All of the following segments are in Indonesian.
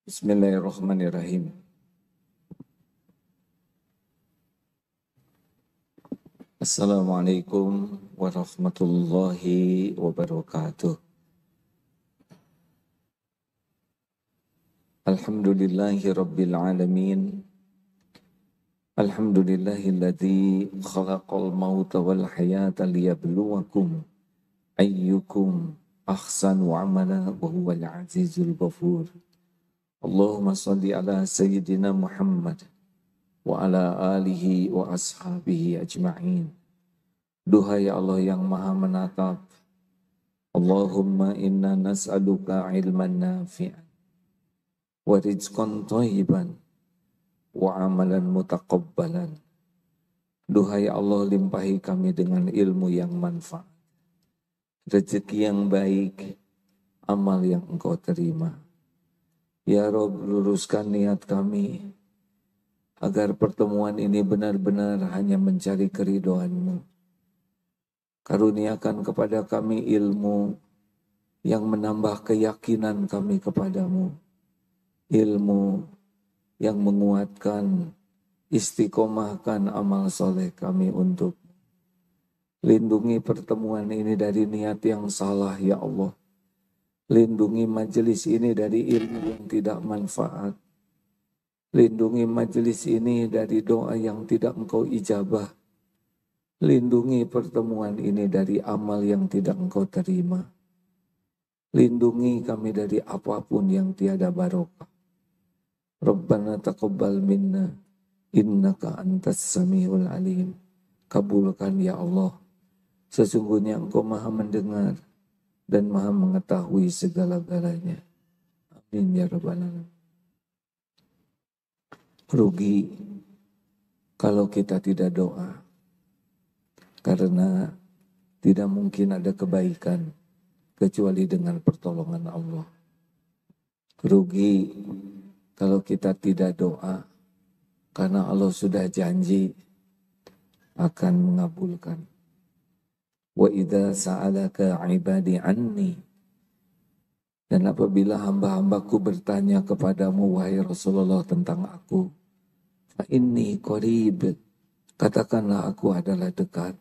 Bismillahirrahmanirrahim. Assalamualaikum warahmatullahi wabarakatuh. Alhamdulillahi rabbil alamin. Alhamdulillahilladzi khalaqal mauta wal hayata liyabluwakum ayyukum ahsanu amala wa huwal azizul ghafur. Allahumma salli ala sayyidina Muhammad wa ala alihi wa ashabihi ajma'in. Duhai Allah yang maha menatap, Allahumma inna nas'aluka ilman nafi'an wa rizqan thayyiban wa amalan mutaqabbalan. Duhai Allah, limpahi kami dengan ilmu yang manfaat, rezeki yang baik, amal yang Engkau terima. Ya Rabb, luruskan niat kami agar pertemuan ini benar-benar hanya mencari keridhaan-Mu. Karuniakan kepada kami ilmu yang menambah keyakinan kami kepadamu. Ilmu yang menguatkan, istiqomahkan amal soleh kami untuk. Lindungi pertemuan ini dari niat yang salah, ya Allah. Lindungi majelis ini dari ilmu yang tidak manfaat. Lindungi majelis ini dari doa yang tidak Engkau ijabah. Lindungi pertemuan ini dari amal yang tidak Engkau terima. Lindungi kami dari apapun yang tiada barokah. Rabbana taqabbal minna innaka antas samiul alim. Kabulkan ya Allah. Sesungguhnya Engkau maha mendengar dan maha mengetahui segala-galanya. Amin ya rabbal alamin. Rugi kalau kita tidak doa. Karena tidak mungkin ada kebaikan kecuali dengan pertolongan Allah. Rugi kalau kita tidak doa, karena Allah sudah janji akan mengabulkan. Wa idza sa'alaka 'ibadi anni, dan apabila hamba-hambaku bertanya kepadamu wahai Rasulullah tentang aku, fa inni qarib, katakanlah aku adalah dekat.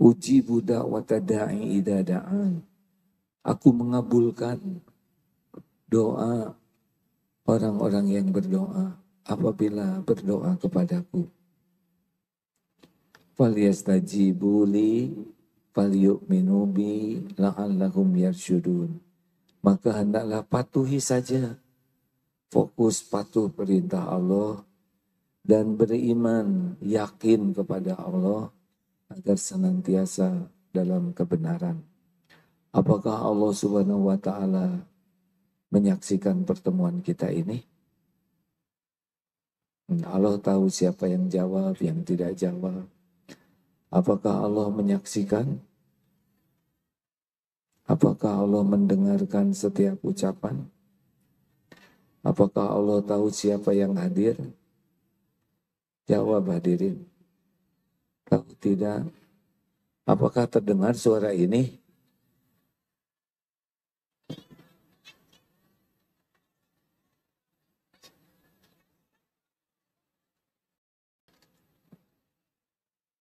Ujibu da'wata da'i idza da'an, aku mengabulkan doa orang-orang yang berdoa apabila berdoa kepadaku. Falyastajibu li falyu'minu bi la'allahum yarsyudun. Maka hendaklah patuhi saja, fokus patuh perintah Allah dan beriman, yakin kepada Allah agar senantiasa dalam kebenaran. Apakah Allah Subhanahu wa taala menyaksikan pertemuan kita ini? Allah tahu siapa yang jawab, yang tidak jawab. Apakah Allah menyaksikan? Apakah Allah mendengarkan setiap ucapan? Apakah Allah tahu siapa yang hadir? Jawab hadirin. Tahu tidak? Apakah terdengar suara ini?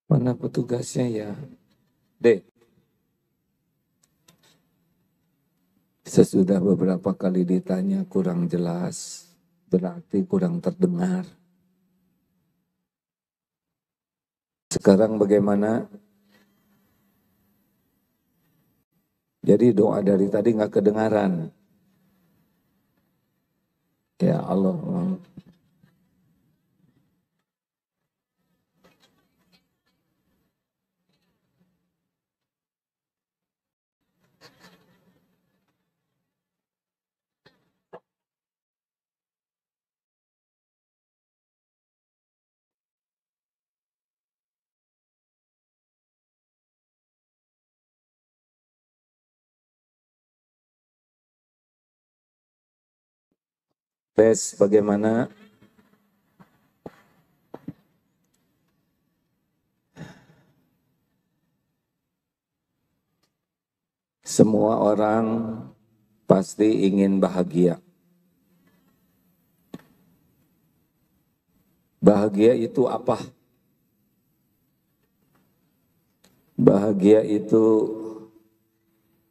Mana petugasnya ya? Dek. Sesudah beberapa kali ditanya kurang jelas, berarti kurang terdengar. Sekarang bagaimana? Jadi doa dari tadi nggak kedengaran. Ya Allah. Tes bagaimana? Semua orang pasti ingin bahagia. Bahagia itu apa? Bahagia itu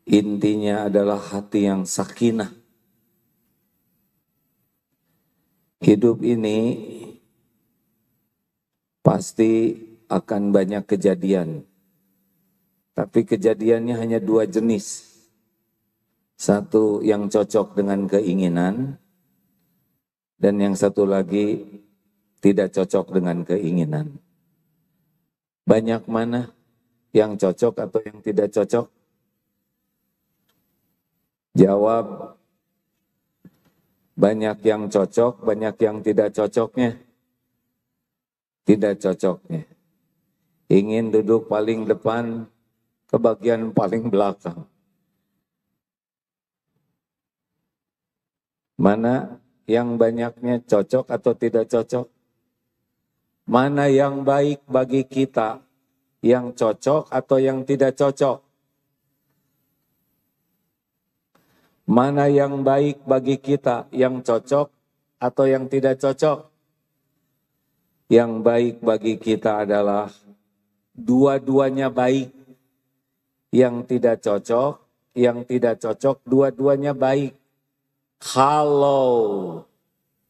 intinya adalah hati yang sakinah. Hidup ini pasti akan banyak kejadian. Tapi kejadiannya hanya dua jenis. Satu yang cocok dengan keinginan, dan yang satu lagi tidak cocok dengan keinginan. Banyak mana yang cocok atau yang tidak cocok? Jawab, banyak yang cocok, banyak yang tidak cocoknya. Tidak cocoknya. Ingin duduk paling depan, ke bagian paling belakang. Mana yang banyaknya cocok atau tidak cocok? Mana yang baik bagi kita, yang cocok atau yang tidak cocok? Mana yang baik bagi kita, yang cocok atau yang tidak cocok? Yang baik bagi kita adalah dua-duanya baik. Yang tidak cocok, dua-duanya baik. Kalau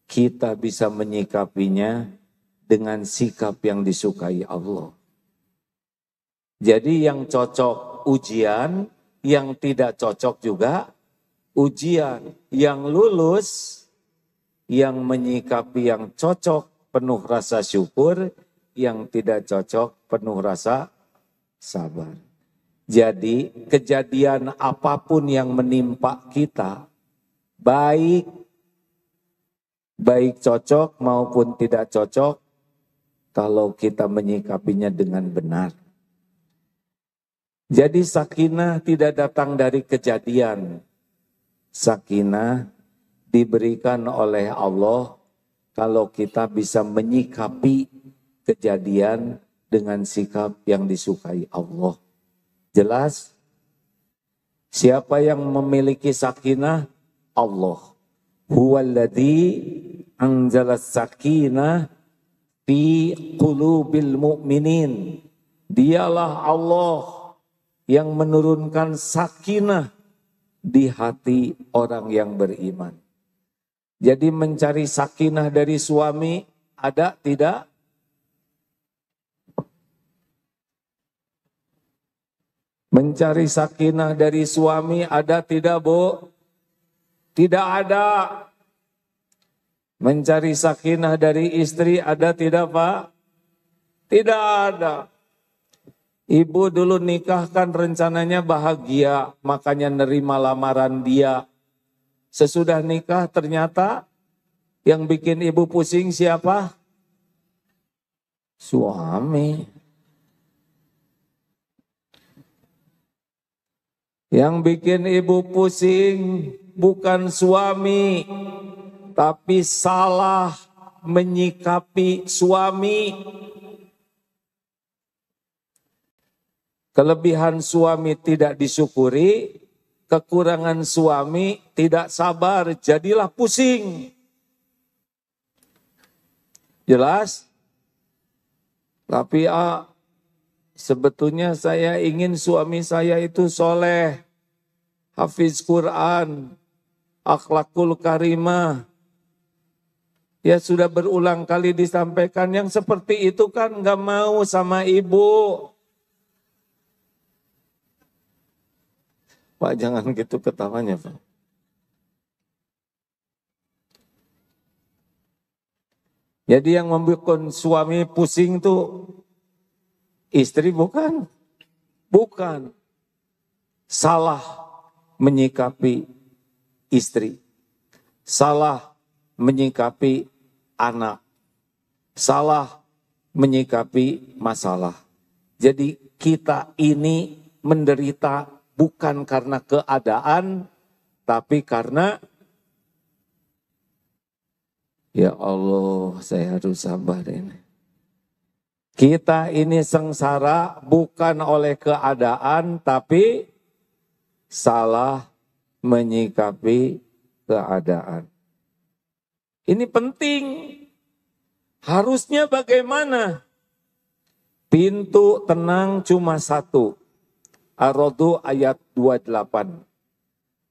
kita bisa menyikapinya dengan sikap yang disukai Allah. Jadi yang cocok ujian, yang tidak cocok juga ujian. Yang lulus, yang menyikapi yang cocok penuh rasa syukur, yang tidak cocok penuh rasa sabar. Jadi kejadian apapun yang menimpa kita, baik cocok maupun tidak cocok, kalau kita menyikapinya dengan benar. Jadi sakinah tidak datang dari kejadian. Sakinah diberikan oleh Allah kalau kita bisa menyikapi kejadian dengan sikap yang disukai Allah. Jelas? Siapa yang memiliki sakinah? Allah. Huwaladzi anzalas sakinah fi qulubil mu'minin. Dialah Allah yang menurunkan sakinah di hati orang yang beriman. Jadi mencari sakinah dari suami ada tidak? Mencari sakinah dari suami ada tidak, Bu? Tidak ada. Mencari sakinah dari istri ada tidak, Pak? Tidak ada. Ibu dulu nikah kan rencananya bahagia, makanya nerima lamaran dia. Sesudah nikah ternyata yang bikin ibu pusing siapa? Suami. Yang bikin ibu pusing bukan suami, tapi salah menyikapi suami. Kelebihan suami tidak disyukuri, kekurangan suami tidak sabar, jadilah pusing. Jelas? Tapi sebetulnya saya ingin suami saya itu soleh, hafiz Quran, akhlakul karimah. Ya sudah berulang kali disampaikan, yang seperti itu kan gak mau sama ibu. Pak jangan gitu ketawanya Pak. Jadi yang membuat suami pusing tuh istri bukan. Bukan. Salah menyikapi istri. Salah menyikapi anak. Salah menyikapi masalah. Jadi kita ini menderita bukan karena keadaan, tapi karena ya Allah saya harus sabar ini. Kita ini sengsara bukan oleh keadaan, tapi salah menyikapi keadaan. Ini penting. Harusnya bagaimana? Pintu tenang cuma satu. Ar-Ra'd ayat 28.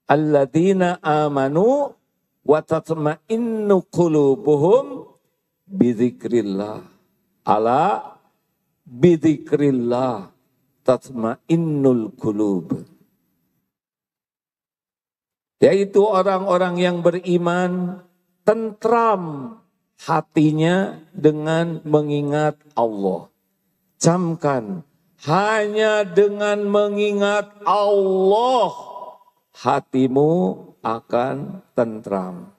Alladzina amanu wa tatma'innu qulubuhum bidzikrillah. Ala bidzikrillah tatma'innul qulub. Yaitu orang-orang yang beriman tentram hatinya dengan mengingat Allah. Camkan, hanya dengan mengingat Allah hatimu akan tentram.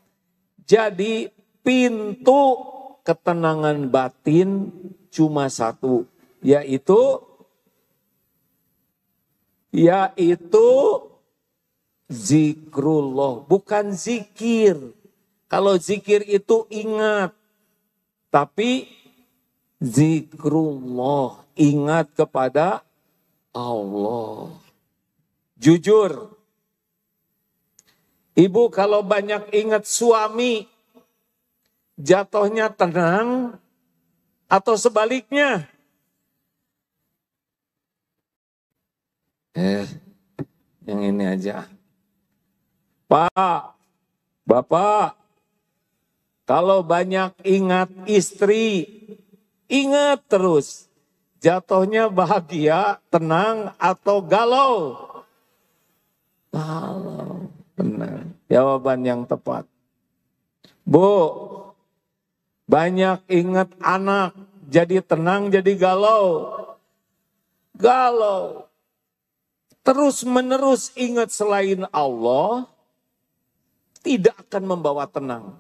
Jadi pintu ketenangan batin cuma satu, yaitu zikrullah, bukan zikir. Kalau zikir itu ingat, tapi zikrullah, ingat kepada Allah. Jujur, ibu kalau banyak ingat suami, jatuhnya tenang atau sebaliknya? Yang ini aja. Pak, Bapak, kalau banyak ingat istri, ingat terus. Jatuhnya bahagia, tenang, atau galau? Galau, benar. Jawaban yang tepat. Bu, banyak ingat anak, jadi tenang, jadi galau? Galau. Terus menerus ingat selain Allah, tidak akan membawa tenang.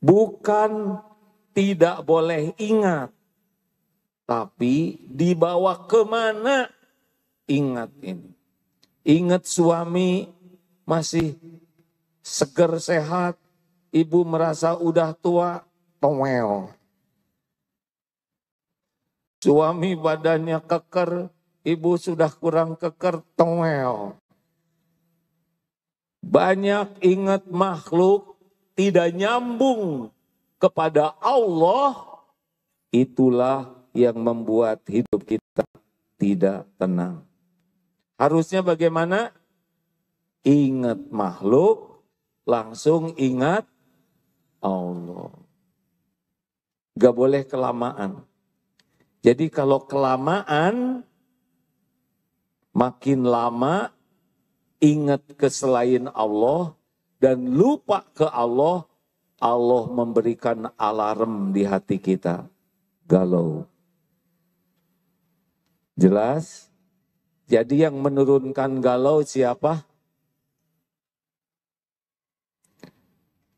Bukan tidak boleh ingat, tapi dibawa kemana ingat ini. Ingat suami masih seger sehat, ibu merasa udah tua, towel. Suami badannya keker, ibu sudah kurang keker, towel. Banyak ingat makhluk, tidak nyambung kepada Allah, itulah yang membuat hidup kita tidak tenang. Harusnya bagaimana? Ingat makhluk, langsung ingat Allah. Gak boleh kelamaan. Jadi kalau kelamaan, makin lama ingat ke selain Allah dan lupa ke Allah, Allah memberikan alarm di hati kita. Galau. Jelas? Jadi yang menurunkan galau siapa?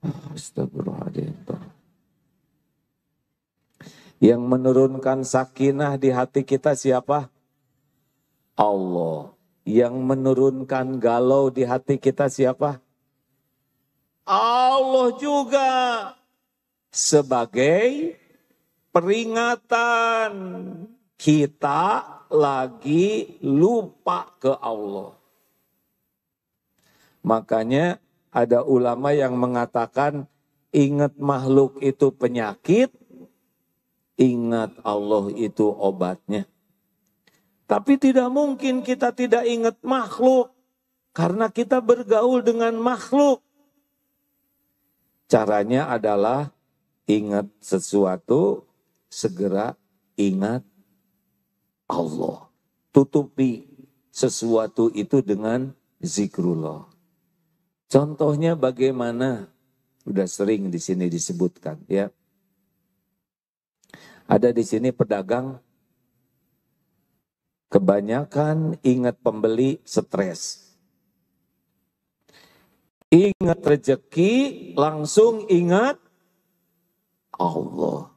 Astagfirullahaladzim. Yang menurunkan sakinah di hati kita siapa? Allah. Yang menurunkan galau di hati kita siapa? Allah juga. Sebagai peringatan kita lagi lupa ke Allah. Makanya ada ulama yang mengatakan ingat makhluk itu penyakit, ingat Allah itu obatnya. Tapi tidak mungkin kita tidak ingat makhluk, karena kita bergaul dengan makhluk. Caranya adalah ingat sesuatu, segera ingat Allah. Tutupi sesuatu itu dengan zikrullah. Contohnya bagaimana? Udah sering di sini disebutkan ya. Ada di sini pedagang, kebanyakan ingat pembeli, stres. Ingat rezeki, langsung ingat Allah.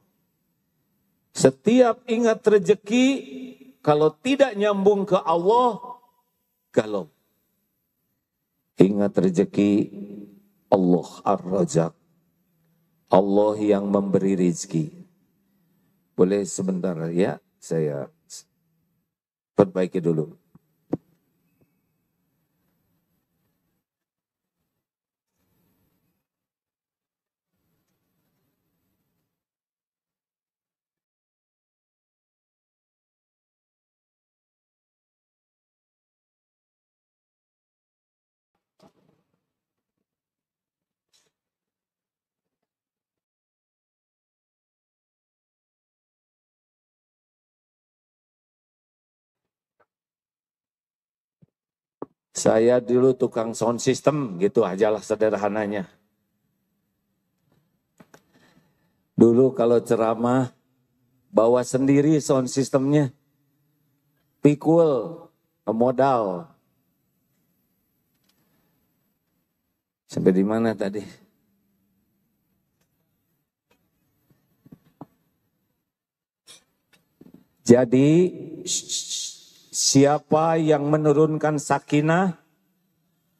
Setiap ingat rezeki, kalau tidak nyambung ke Allah, galau. Ingat rezeki, Allah Ar-Razak. Allah yang memberi rezeki. Boleh sebentar ya, saya perbaiki dulu. Saya dulu tukang sound system, gitu ajalah sederhananya. Dulu kalau ceramah, bawa sendiri sound systemnya. Pikul, modal. Sampai di mana tadi? Jadi siapa yang menurunkan sakinah?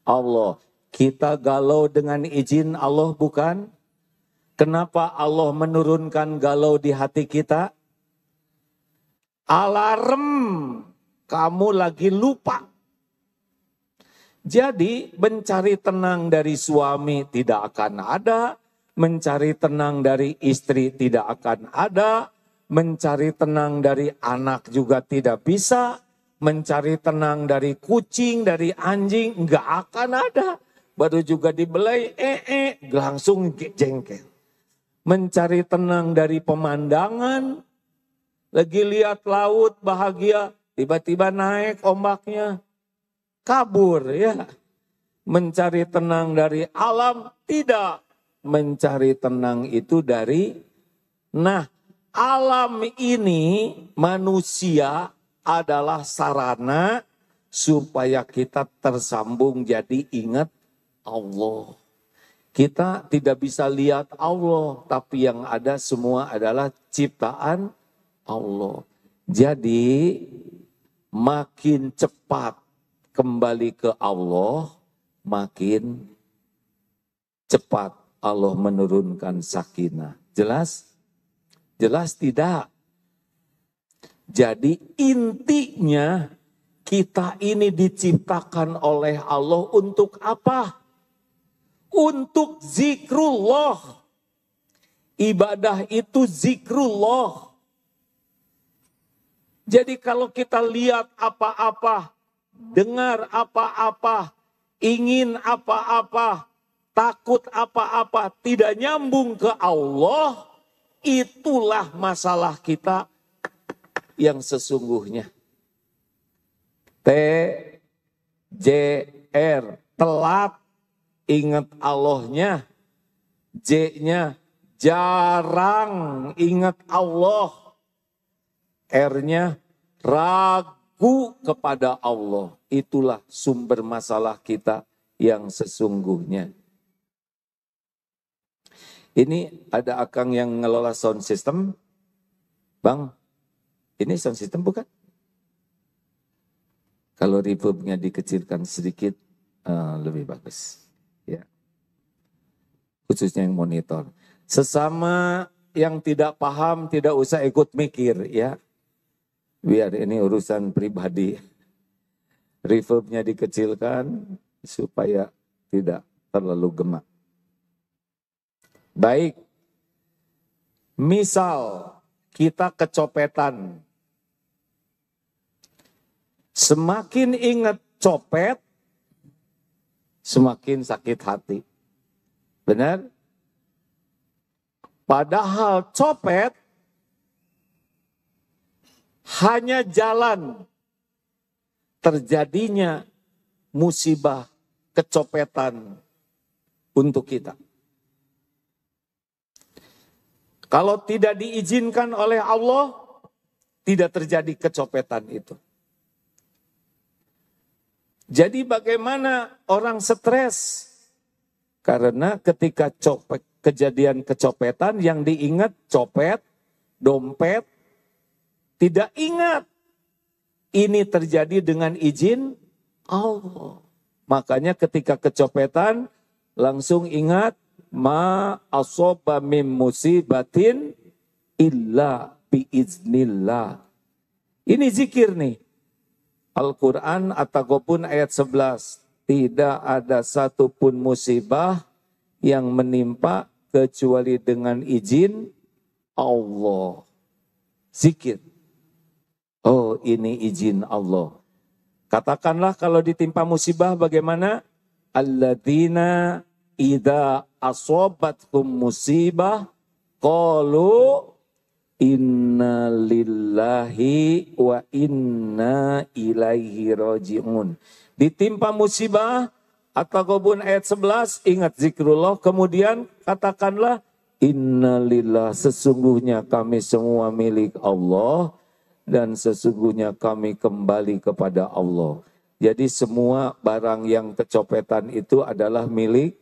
Allah. Kita galau dengan izin Allah bukan? Kenapa Allah menurunkan galau di hati kita? Alarm, kamu lagi lupa. Jadi mencari tenang dari suami tidak akan ada, mencari tenang dari istri tidak akan ada, mencari tenang dari anak juga tidak bisa, mencari tenang dari kucing, dari anjing nggak akan ada. Baru juga dibelai, langsung jengkel. Mencari tenang dari pemandangan, lagi lihat laut bahagia, tiba-tiba naik ombaknya, kabur ya. Mencari tenang dari alam, tidak. Mencari tenang itu dari, alam ini manusia adalah sarana supaya kita tersambung jadi ingat Allah. Kita tidak bisa lihat Allah, tapi yang ada semua adalah ciptaan Allah. Jadi makin cepat kembali ke Allah, makin cepat Allah menurunkan sakinah. Jelas? Jelas tidak? Jadi intinya kita ini diciptakan oleh Allah untuk apa? Untuk zikrullah. Ibadah itu zikrullah. Jadi kalau kita lihat apa-apa, dengar apa-apa, ingin apa-apa, takut apa-apa, tidak nyambung ke Allah, itulah masalah kita yang sesungguhnya. TJR, telat, ingat Allahnya. J-nya, jarang ingat Allah. R-nya, ragu kepada Allah. Itulah sumber masalah kita yang sesungguhnya. Ini ada akang yang ngelola sound system. Bang, ini sound system bukan? Kalau reverbnya dikecilkan sedikit, lebih bagus. Ya. Khususnya yang monitor. Sesama yang tidak paham tidak usah ikut mikir ya. Biar ini urusan pribadi. Reverbnya dikecilkan supaya tidak terlalu gemak. Baik. Misal kita kecopetan. Semakin ingat copet, semakin sakit hati. Benar? Padahal copet hanya jalan terjadinya musibah kecopetan untuk kita. Kalau tidak diizinkan oleh Allah, tidak terjadi kecopetan itu. Jadi bagaimana orang stres? Karena ketika kejadian kecopetan yang diingat copet, dompet, tidak ingat. Ini terjadi dengan izin Allah. Makanya ketika kecopetan langsung ingat ma asoba mim musibatin illa biiznillah. Ini zikir nih. Al-Quran At-Taghabun ayat 11. Tidak ada satupun musibah yang menimpa kecuali dengan izin Allah. Zikir. Oh, ini izin Allah. Katakanlah kalau ditimpa musibah bagaimana? Alladzina idza asobatkum musibah qalu Inna lillahi wa inna ilaihi raji'un. Ditimpa musibah, At-Taghabun ayat 11, ingat zikrullah, kemudian katakanlah, Inna lillah, sesungguhnya kami semua milik Allah, dan sesungguhnya kami kembali kepada Allah. Jadi semua barang yang kecopetan itu adalah milik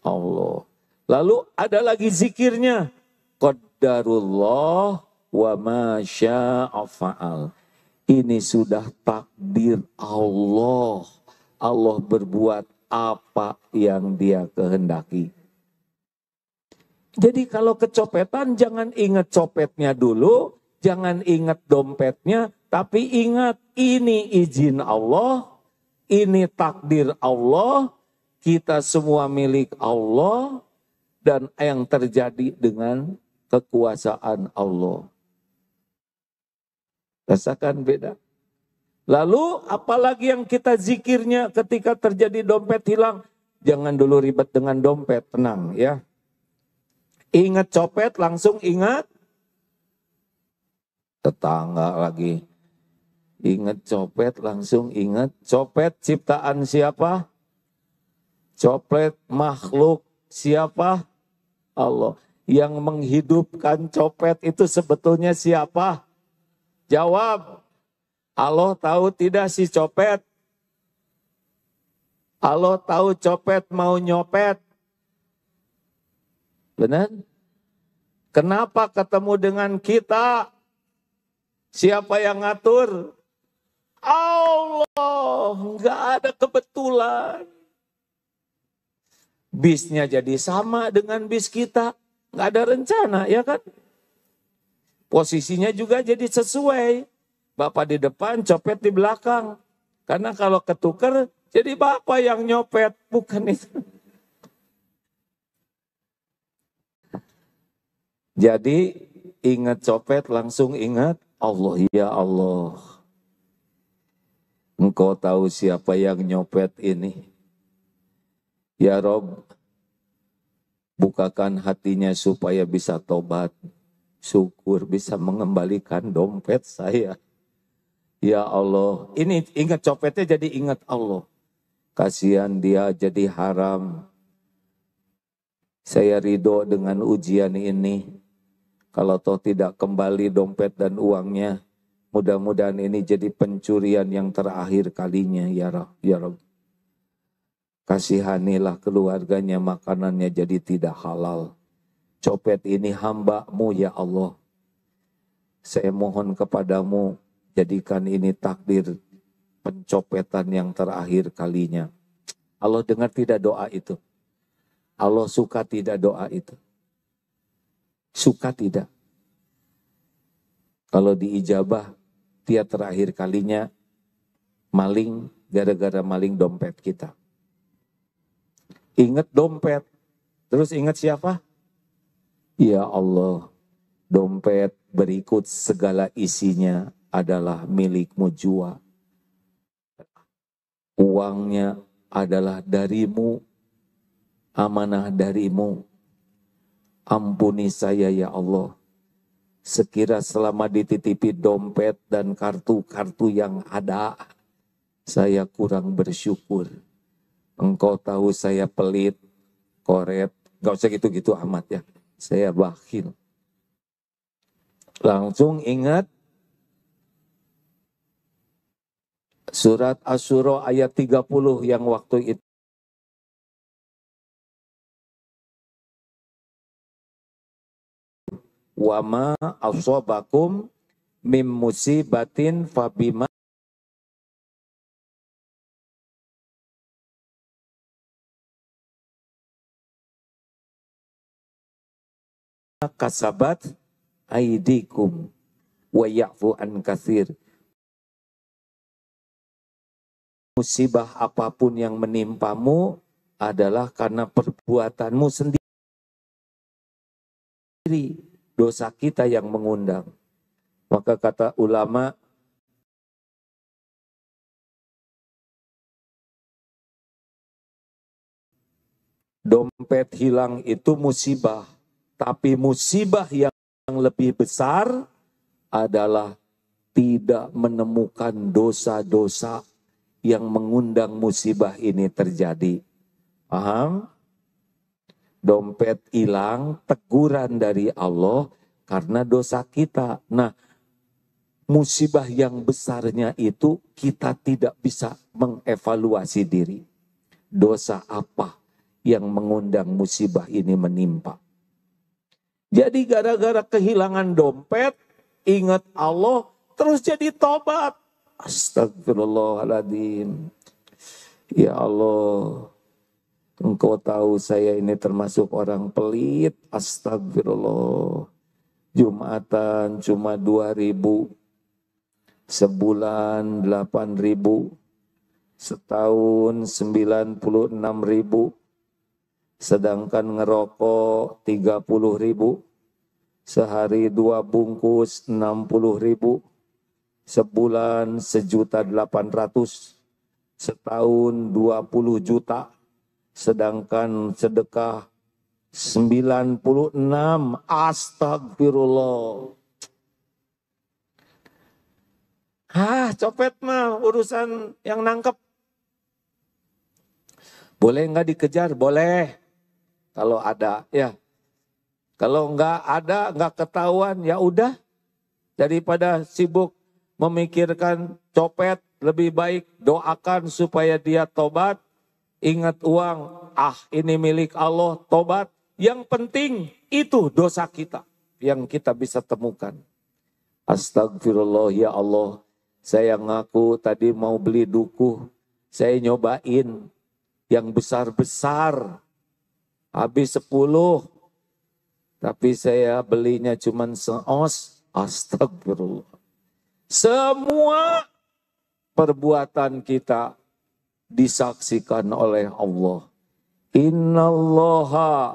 Allah. Lalu ada lagi zikirnya, Qadarullah wa ma syaa fa'al. Ini sudah takdir Allah. Allah berbuat apa yang Dia kehendaki. Jadi kalau kecopetan jangan ingat copetnya dulu, jangan ingat dompetnya, tapi ingat ini izin Allah, ini takdir Allah, kita semua milik Allah, dan yang terjadi dengan kekuasaan Allah. Rasakan beda. Lalu apalagi yang kita zikirnya ketika terjadi dompet hilang. Jangan dulu ribet dengan dompet, tenang ya. Ingat copet langsung ingat tetangga lagi. Ingat copet langsung ingat copet ciptaan siapa? Copet makhluk siapa? Allah. Yang menghidupkan copet itu sebetulnya siapa? Jawab. Allah tahu tidak si copet? Allah tahu copet mau nyopet? Benar? Kenapa ketemu dengan kita? Siapa yang ngatur? Allah. Enggak ada kebetulan. Bisnya jadi sama dengan bis kita. Enggak ada rencana, ya kan? Posisinya juga jadi sesuai. Bapak di depan, copet di belakang. Karena kalau ketukar, jadi bapak yang nyopet. Bukan itu. Jadi ingat copet, langsung ingat Allah. Ya Allah. Engkau tahu siapa yang nyopet ini. Ya Rob, bukakan hatinya supaya bisa tobat. Syukur bisa mengembalikan dompet saya. Ya Allah, ini ingat copetnya jadi ingat Allah. Kasihan dia jadi haram. Saya ridho dengan ujian ini. Kalau toh tidak kembali dompet dan uangnya, mudah-mudahan ini jadi pencurian yang terakhir kalinya ya Rabb. Kasihanilah keluarganya, makanannya jadi tidak halal. Copet ini hamba-Mu ya Allah. Saya mohon kepadamu, jadikan ini takdir pencopetan yang terakhir kalinya. Allah dengar tidak doa itu? Allah suka tidak doa itu? Suka tidak? Kalau diijabah, dia terakhir kalinya maling, gara-gara maling dompet kita. Ingat dompet, terus ingat siapa? Ya Allah, dompet berikut segala isinya adalah milik-Mu jua. Uangnya adalah dari-Mu, amanah dari-Mu. Ampuni saya ya Allah. Sekira selama dititipi dompet dan kartu-kartu yang ada, saya kurang bersyukur. Engkau tahu saya pelit, koret, gak usah gitu-gitu amat ya. Saya bakhil. Langsung ingat surat Asy-Syura ayat 30 yang waktu itu. Wa ma asobakum mim musibatin fabima kasabat aidikum wa ya'fu an katsir. Musibah apapun yang menimpamu adalah karena perbuatanmu sendiri. Dosa kita yang mengundang. Maka kata ulama, dompet hilang itu musibah. Tapi musibah yang yang lebih besar adalah tidak menemukan dosa-dosa yang mengundang musibah ini terjadi. Paham? Dompet hilang, teguran dari Allah karena dosa kita. Nah, musibah yang besarnya itu kita tidak bisa mengevaluasi diri. Dosa apa yang mengundang musibah ini menimpa? Jadi gara-gara kehilangan dompet, ingat Allah, terus jadi tobat. Astagfirullahaladzim. Ya Allah, Engkau tahu saya ini termasuk orang pelit. Astagfirullah. Jumatan cuma 2.000. Sebulan 8.000. Setahun 96.000. Sedangkan ngerokok 30.000. Sehari 2 bungkus 60.000. Sebulan 1.800.000. Setahun 20 juta. Sedangkan sedekah 96. Astagfirullah. Copet mah urusan yang nangkep. Boleh nggak dikejar? Boleh. Kalau ada, ya. Kalau nggak ada, nggak ketahuan, ya udah. Daripada sibuk memikirkan copet, lebih baik doakan supaya dia tobat. Ingat uang, ini milik Allah, tobat. Yang penting itu dosa kita yang kita bisa temukan. Astagfirullah, ya Allah. Saya ngaku tadi mau beli duku. Saya nyobain yang besar-besar. Habis 10. Tapi saya belinya cuma seos. Astagfirullah. Semua perbuatan kita disaksikan oleh Allah. Innallaha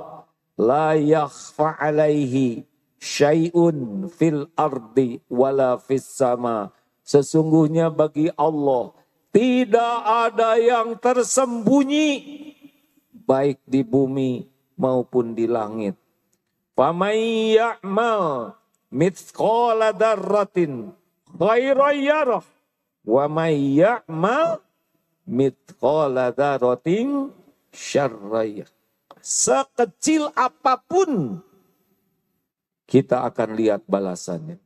la yakhfa alaihi syai'un fil ardi wala fis sama. Sesungguhnya bagi Allah tidak ada yang tersembunyi baik di bumi maupun di langit. Faman ya'mal mithqala dzarratin khairan yarah wa may ya'mal mithqala dzarratin syarran. Sekecil apapun kita akan lihat balasannya.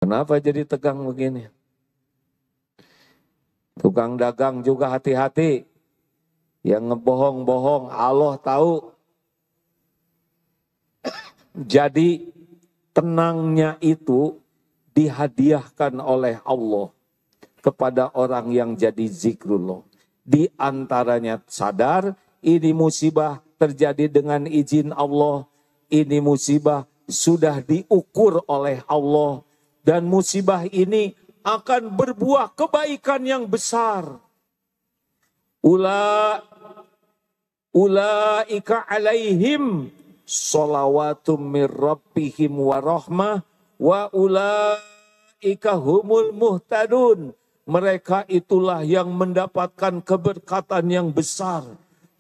Kenapa jadi tegang begini? Tukang dagang juga hati-hati. Yang ngebohong-bohong Allah tahu. Jadi tenangnya itu dihadiahkan oleh Allah kepada orang yang jadi zikrullah. Di antaranya sadar ini musibah terjadi dengan izin Allah. Ini musibah sudah diukur oleh Allah. Dan musibah ini akan berbuah kebaikan yang besar. Ulaika alaihim sholawatum mir rabbihim wa rahmah wa ulaika humul muhtadun. Mereka itulah yang mendapatkan keberkatan yang besar,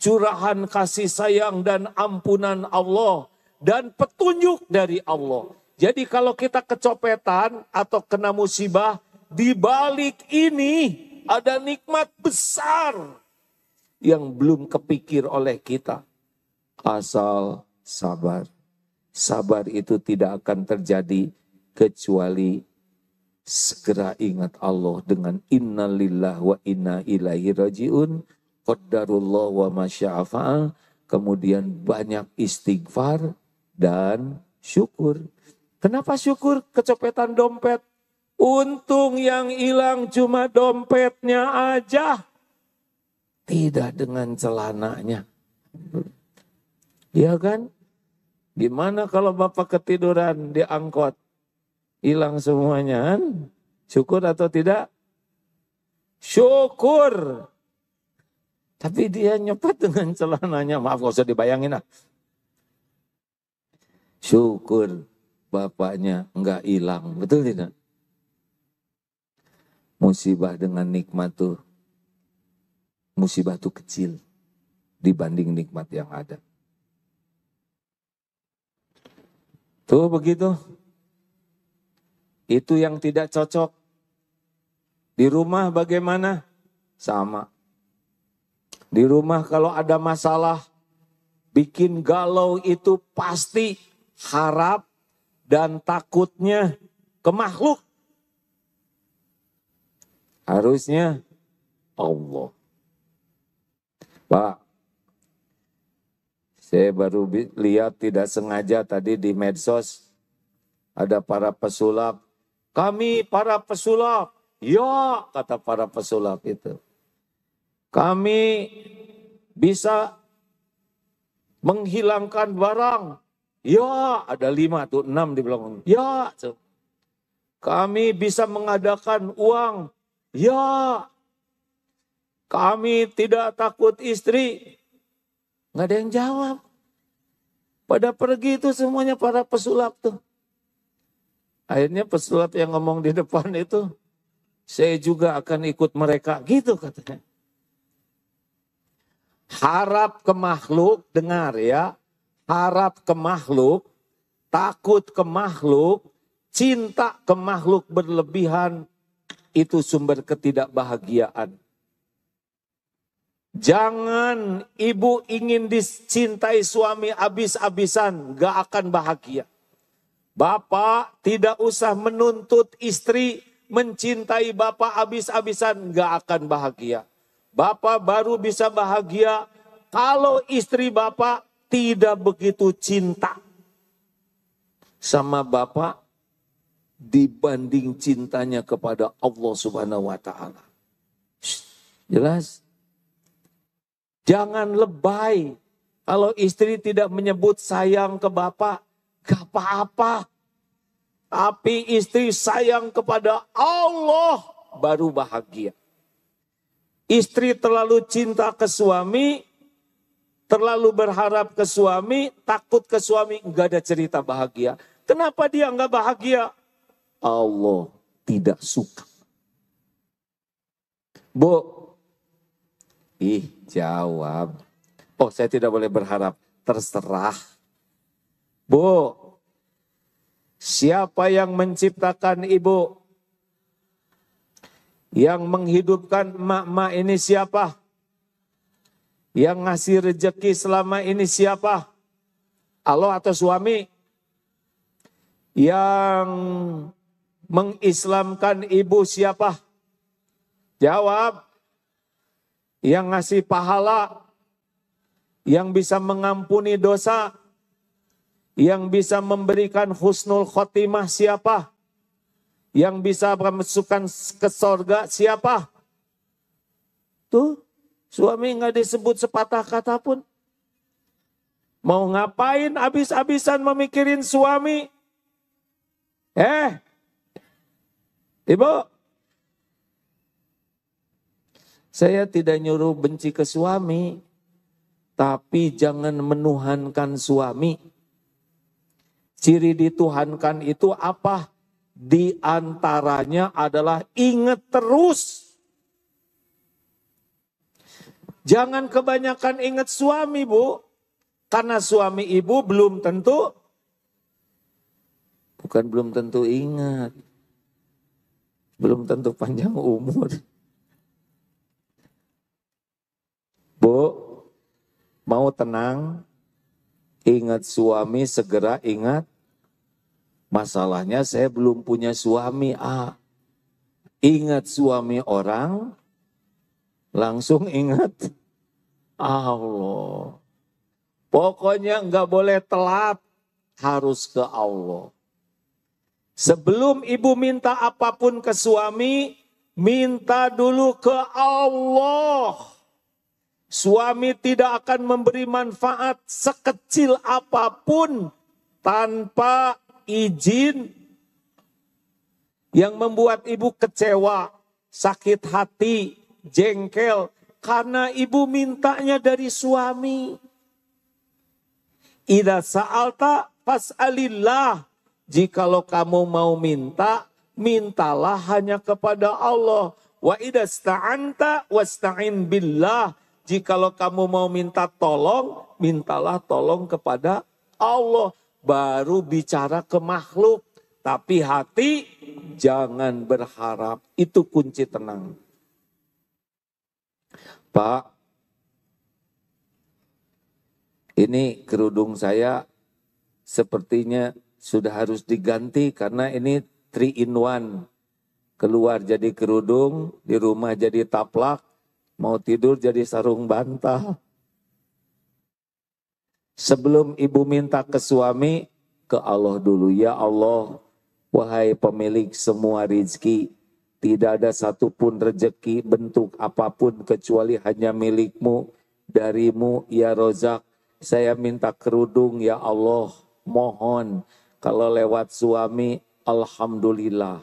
curahan kasih sayang dan ampunan Allah dan petunjuk dari Allah. Jadi kalau kita kecopetan atau kena musibah, di balik ini ada nikmat besar yang belum kepikir oleh kita. Asal sabar. Sabar itu tidak akan terjadi kecuali segera ingat Allah dengan innalillah wa inna ilaihi rajiun. Qaddarullah wa masya'afa'al. Kemudian banyak istighfar dan syukur. Kenapa syukur? Kecopetan dompet. Untung yang hilang cuma dompetnya aja. Tidak dengan celananya. Iya kan? Gimana kalau Bapak ketiduran di angkot? Hilang semuanya kan? Syukur atau tidak? Syukur. Tapi dia nyepet dengan celananya. Maaf, gak usah dibayangin lah. Syukur bapaknya enggak hilang. Betul tidak? Musibah dengan nikmat tuh. Musibah tuh kecil dibanding nikmat yang ada. Tuh begitu. Itu yang tidak cocok. Di rumah bagaimana? Sama. Di rumah kalau ada masalah, bikin galau itu pasti harap dan takutnya ke makhluk. Harusnya Allah. Pak, saya baru lihat tidak sengaja tadi di medsos, ada para pesulap. Kami para pesulap. Ya, kata para pesulap itu. Kami bisa menghilangkan barang. Ya, ada 5 tuh 6 di belakang. Ya, kami bisa mengadakan uang. Ya, kami tidak takut istri. Nggak ada yang jawab. Pada pergi itu semuanya para pesulap tuh. Akhirnya pesulap yang ngomong di depan itu, saya juga akan ikut mereka. Gitu katanya. Harap ke makhluk, dengar ya. Harap ke makhluk, takut ke makhluk, cinta ke makhluk berlebihan, itu sumber ketidakbahagiaan. Jangan ibu ingin dicintai suami habis-habisan, gak akan bahagia. Bapak tidak usah menuntut istri mencintai bapak habis-habisan, gak akan bahagia. Bapak baru bisa bahagia kalau istri bapak tidak begitu cinta sama bapak dibanding cintanya kepada Allah Subhanahu wa taala. Jelas? Jangan lebay. Kalau istri tidak menyebut sayang ke bapak, gak apa-apa. Tapi istri sayang kepada Allah baru bahagia. Istri terlalu cinta ke suami, terlalu berharap ke suami, takut ke suami, enggak ada cerita bahagia. Kenapa dia enggak bahagia? Allah tidak suka. Bu, jawab. Oh, saya tidak boleh berharap. Terserah. Bu, siapa yang menciptakan ibu? Yang menghidupkan emak-emak ini siapa? Yang ngasih rezeki selama ini siapa? Allah atau suami? Yang mengislamkan ibu siapa? Jawab. Yang ngasih pahala, yang bisa mengampuni dosa, yang bisa memberikan husnul khotimah siapa? Yang bisa memasukkan ke sorga siapa? Tuh, suami nggak disebut sepatah kata pun. Mau ngapain habis-habisan memikirin suami? Ibu, saya tidak nyuruh benci ke suami, tapi jangan menuhankan suami. Ciri dituhankan itu apa? Di antaranya adalah ingat terus. Jangan kebanyakan ingat suami, Bu. Karena suami ibu belum tentu, bukan belum tentu ingat. Belum tentu panjang umur. Bu, mau tenang, ingat suami, segera ingat. Masalahnya saya belum punya suami. Ingat suami orang, langsung ingat Allah. Pokoknya enggak boleh telat, harus ke Allah. Sebelum ibu minta apapun ke suami, minta dulu ke Allah. Suami tidak akan memberi manfaat sekecil apapun tanpa izin yang membuat ibu kecewa, sakit hati, jengkel, karena ibu mintanya dari suami. Idza sa'alta fas'alillah. Jikalau kamu mau minta, mintalah hanya kepada Allah. Wa idza sta'anta wasta'in billah. Jikalau kamu mau minta tolong, mintalah tolong kepada Allah. baru bicara ke makhluk. Tapi hati jangan berharap. Itu kunci tenang. Pak, ini kerudung saya sepertinya sudah harus diganti karena ini 3 in 1. Keluar jadi kerudung, di rumah jadi taplak, mau tidur jadi sarung bantal. Sebelum ibu minta ke suami, ke Allah dulu. Ya Allah, wahai pemilik semua rizki, tidak ada satupun rezeki bentuk apapun kecuali hanya milikmu, darimu ya Rozak. Saya minta kerudung ya Allah, mohon kalau lewat suami, alhamdulillah.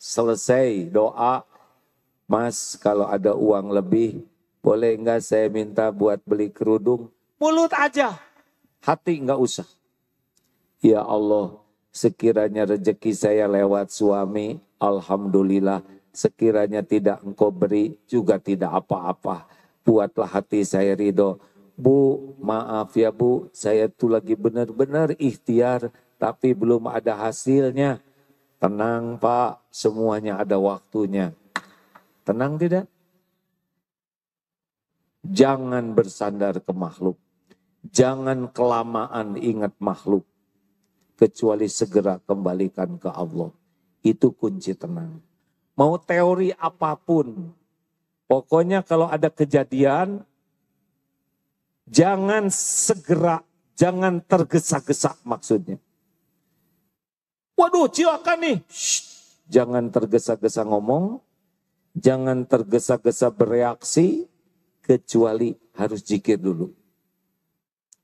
Selesai doa, Mas kalau ada uang lebih, boleh enggak saya minta buat beli kerudung? Mulut aja, hati enggak usah. Ya Allah, sekiranya rezeki saya lewat suami, alhamdulillah. Sekiranya tidak engkau beri, juga tidak apa-apa. Buatlah hati saya ridho. Bu, maaf ya Bu, saya tuh lagi benar-benar ikhtiar, tapi belum ada hasilnya. Tenang Pak, semuanya ada waktunya. Tenang tidak? Jangan bersandar ke makhluk. Jangan kelamaan ingat makhluk. Kecuali segera kembalikan ke Allah. Itu kunci tenang. Mau teori apapun, pokoknya kalau ada kejadian, jangan segera, jangan tergesa-gesa maksudnya. Waduh, silakan nih. Jangan tergesa-gesa ngomong, jangan tergesa-gesa bereaksi, kecuali harus zikir dulu.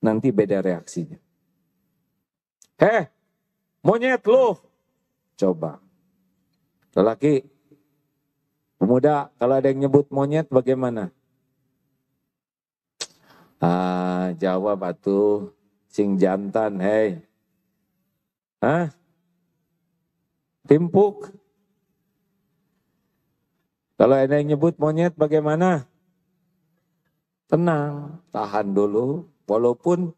Nanti beda reaksinya. Monyet lu. Coba. Lelaki, pemuda, kalau ada yang nyebut monyet bagaimana? Jawab atuh, sing jantan, hei. Timpuk. Kalau ada yang nyebut monyet bagaimana? Tenang, tahan dulu. Walaupun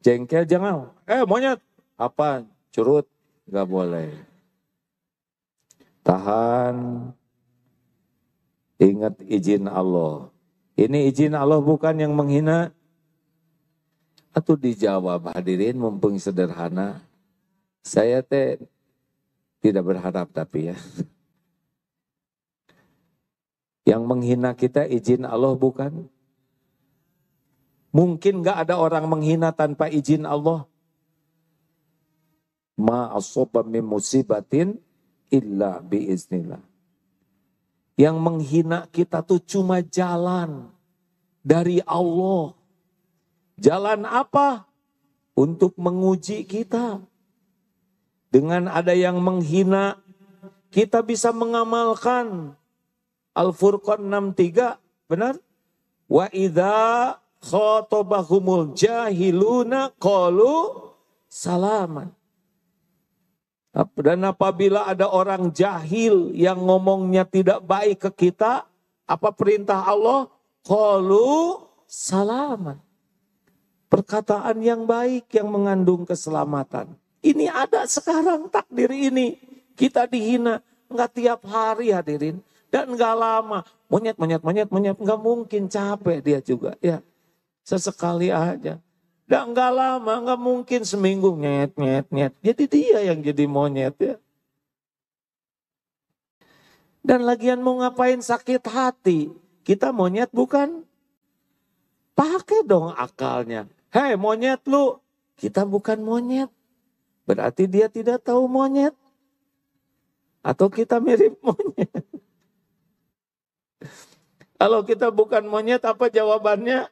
jengkel jangan. Monyet. Apa? Curut? Gak boleh. Tahan. Ingat izin Allah. Ini izin Allah bukan yang menghina. Atau dijawab hadirin mumpung sederhana. Saya tidak berharap tapi ya. Yang menghina kita izin Allah bukan? Mungkin gak ada orang menghina tanpa izin Allah. Ma asoba min musibatin illa biiznillah. Yang menghina kita tuh cuma jalan dari Allah. Jalan apa? Untuk menguji kita. Dengan ada yang menghina, kita bisa mengamalkan Al-Furqan 63, benar? Wa idza khatabahumul jahiluna qalu salaman. Dan apabila ada orang jahil yang ngomongnya tidak baik ke kita, apa perintah Allah? Qalu salaman. Perkataan yang baik yang mengandung keselamatan. Ini ada sekarang takdir ini. Kita dihina. Enggak tiap hari hadirin. Dan enggak lama. Monyet. Enggak mungkin capek dia juga. Ya, sesekali aja. Dan enggak lama. Enggak mungkin seminggu. Nyet. Jadi dia yang jadi monyet ya. Dan lagian mau ngapain sakit hati. Kita monyet bukan? Pakai dong akalnya. Hei monyet lu. Kita bukan monyet. Berarti dia tidak tahu monyet. Atau kita mirip monyet. Kalau kita bukan monyet, apa jawabannya?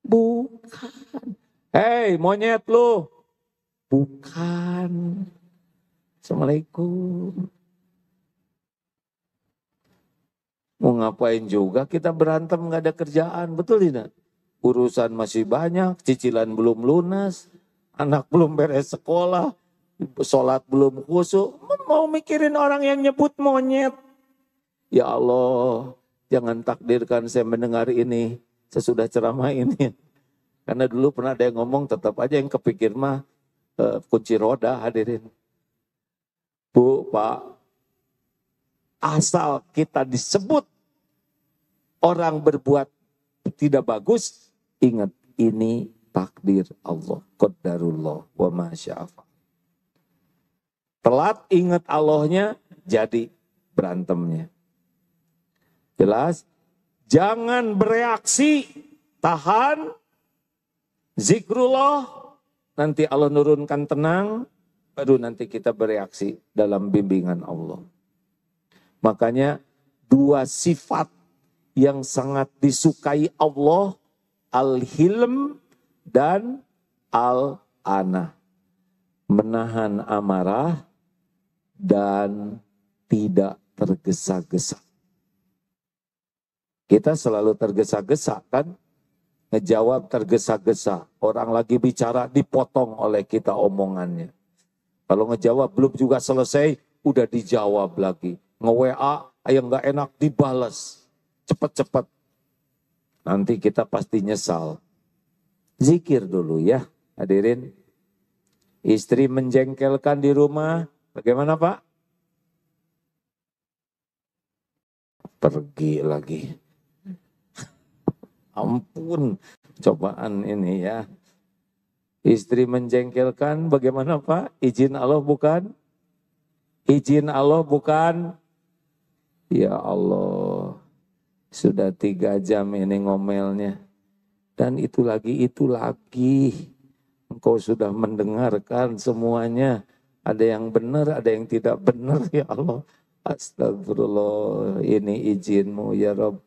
Bukan. Hei monyet lu. Bukan. Assalamualaikum. Mau ngapain juga kita berantem gak ada kerjaan. Betul tidak? Urusan masih banyak, cicilan belum lunas. Anak belum beres sekolah, sholat belum khusyuk, mau mikirin orang yang nyebut monyet. Ya Allah, jangan takdirkan saya mendengar ini sesudah ceramah ini. Karena dulu pernah ada yang ngomong, tetap aja yang kepikir mah kunci roda, hadirin. Bu, Pak, asal kita disebut orang berbuat tidak bagus, ingat ini takdir Allah, qadarullah wa masya'afah. Telat ingat Allahnya, jadi berantemnya. Jelas? Jangan bereaksi, tahan, zikrullah, nanti Allah nurunkan tenang, baru nanti kita bereaksi dalam bimbingan Allah. Makanya dua sifat yang sangat disukai Allah, al-hilm dan al-anah. Menahan amarah dan tidak tergesa-gesa. Kita selalu tergesa-gesa kan? Ngejawab tergesa-gesa. Orang lagi bicara dipotong oleh kita omongannya. Kalau ngejawab belum juga selesai, udah dijawab lagi. Nge-WA, yang gak enak dibales. Cepat-cepat. Nanti kita pasti nyesal. Zikir dulu ya, hadirin. Istri menjengkelkan di rumah, bagaimana Pak? Pergi lagi. Ampun, cobaan ini ya. Istri menjengkelkan, bagaimana Pak? Izin Allah bukan? Izin Allah bukan? Ya Allah, sudah 3 jam ini ngomelnya. Dan itu lagi. Engkau sudah mendengarkan semuanya. Ada yang benar, ada yang tidak benar ya Allah. Astagfirullah, ini izinmu ya Rabb.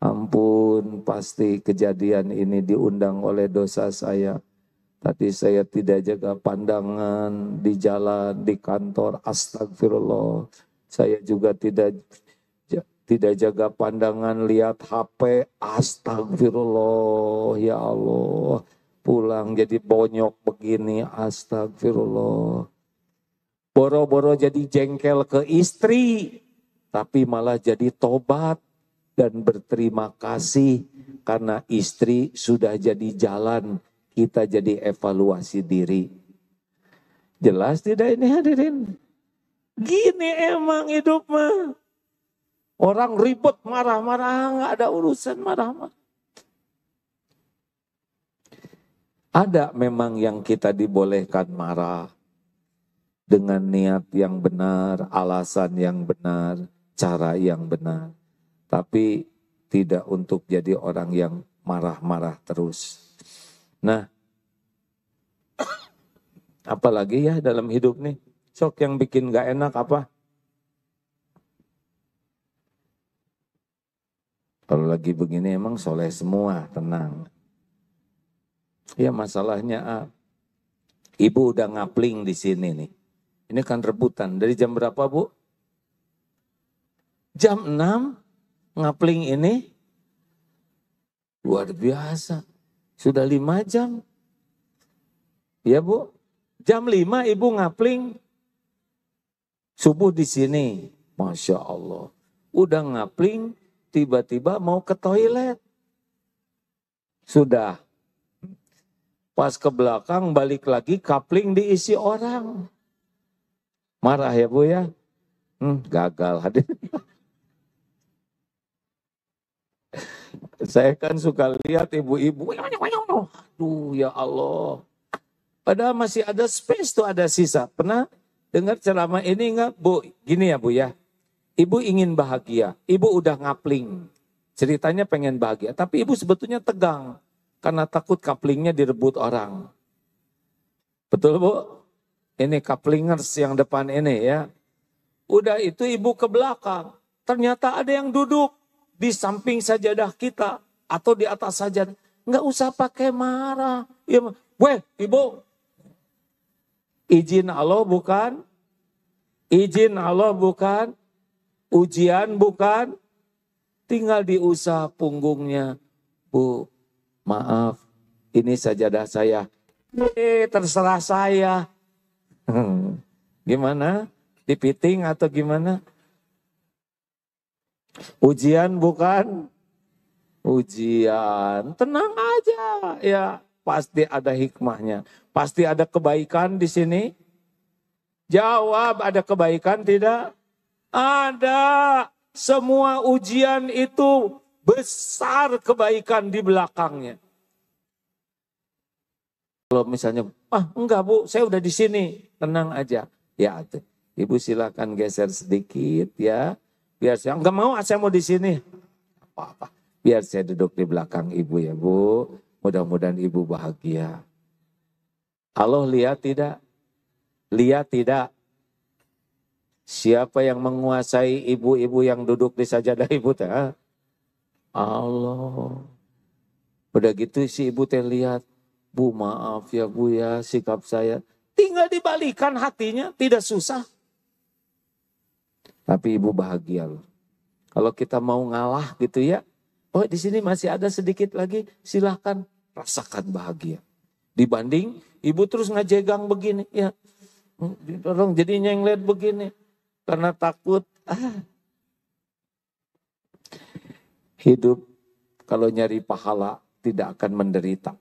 Ampun, pasti kejadian ini diundang oleh dosa saya. Tadi saya tidak jaga pandangan di jalan, di kantor. Astagfirullah. Saya juga tidak jaga pandangan lihat HP. Astagfirullah, ya Allah. Pulang jadi bonyok begini. Astagfirullah. Boro-boro jadi jengkel ke istri. Tapi malah jadi tobat. Dan berterima kasih karena istri sudah jadi jalan, kita jadi evaluasi diri. Jelas tidak ini hadirin? Gini emang hidup mah. Orang ribut marah-marah, nggak ada urusan marah-marah. Ada memang yang kita dibolehkan marah dengan niat yang benar, alasan yang benar, cara yang benar. Tapi tidak untuk jadi orang yang marah-marah terus. Nah, apalagi ya dalam hidup nih, sok yang bikin gak enak apa? Kalau lagi begini emang soleh semua, tenang. Ya masalahnya, ibu udah ngapling di sini nih. Ini kan rebutan, dari jam berapa Bu? Jam 6? Ngapling ini luar biasa. Sudah 5 jam. Ya Bu, jam 5 ibu ngapling. Subuh di sini. Masya Allah. Udah ngapling, tiba-tiba mau ke toilet. Sudah. Pas ke belakang balik lagi kapling diisi orang. Marah ya Bu ya? Gagal hadir. Saya kan suka lihat ibu-ibu, aduh ya Allah. Padahal masih ada space tuh, ada sisa. Pernah dengar ceramah ini enggak Bu? Gini ya Bu ya, ibu ingin bahagia, ibu udah ngapling. Ceritanya pengen bahagia, tapi ibu sebetulnya tegang. Karena takut kaplingnya direbut orang. Betul Bu? Ini kaplingers yang depan ini ya. Udah itu ibu ke belakang, ternyata ada yang duduk di samping sajadah kita atau di atas sajadah. Enggak usah pakai marah. Ya, weh ibu, izin Allah bukan? Izin Allah bukan? Ujian bukan? Tinggal diusap punggungnya. Bu, maaf, ini sajadah saya. Terserah saya. Gimana? Dipiting atau gimana? Ujian bukan? ujian. Tenang aja, ya pasti ada hikmahnya. Pasti ada kebaikan di sini. Jawab, ada kebaikan tidak? Ada. Semua ujian itu besar kebaikan di belakangnya. Kalau misalnya, enggak Bu, saya udah di sini, tenang aja. Ya, Ibu silakan geser sedikit ya. Biar saya, enggak mau, saya mau di sini. Apa-apa. Biar saya duduk di belakang Ibu ya Bu. Mudah-mudahan Ibu bahagia. Allah lihat tidak? Lihat tidak? Siapa yang menguasai ibu-ibu yang duduk di sajadah Ibu teh? Allah. Udah gitu si Ibu teh lihat, Bu maaf ya Bu ya sikap saya. Tinggal dibalikan hatinya, tidak susah. Tapi Ibu bahagia loh. Kalau kita mau ngalah gitu ya, oh di sini masih ada sedikit lagi, silahkan rasakan bahagia. Dibanding Ibu terus ngajegang begini, ya tolong jadinya yang lihat begini. Karena takut, hidup kalau nyari pahala tidak akan menderita.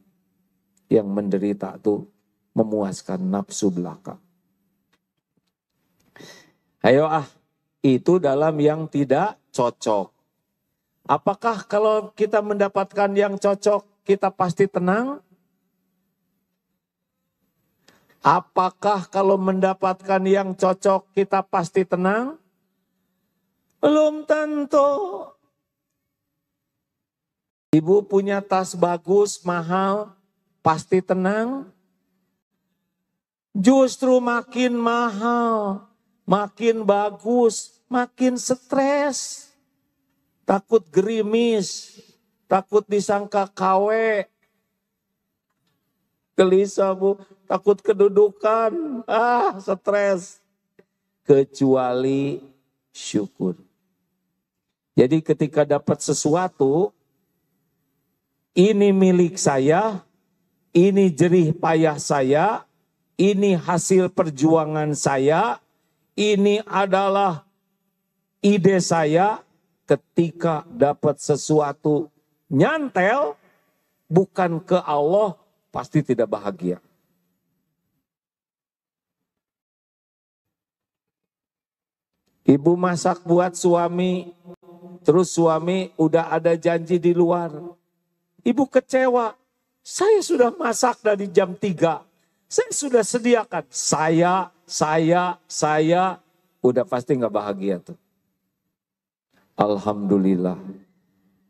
Yang menderita itu memuaskan nafsu belaka. Ayo itu dalam yang tidak cocok. Apakah kalau kita mendapatkan yang cocok, kita pasti tenang? Apakah kalau mendapatkan yang cocok, kita pasti tenang? Belum tentu. Ibu punya tas bagus, mahal, pasti tenang? Justru makin mahal, makin bagus, makin stres. Takut gerimis, takut disangka KW. Gelisah Bu, takut kedudukan, stres. Kecuali syukur. Jadi ketika dapat sesuatu, ini milik saya, ini jerih payah saya, ini hasil perjuangan saya, ini adalah ide saya. Ketika dapat sesuatu nyantel, bukan ke Allah, pasti tidak bahagia. Ibu masak buat suami, terus suami udah ada janji di luar. Ibu kecewa, saya sudah masak dari jam 3. Saya sudah sediakan, saya, udah pasti gak bahagia tuh. Alhamdulillah,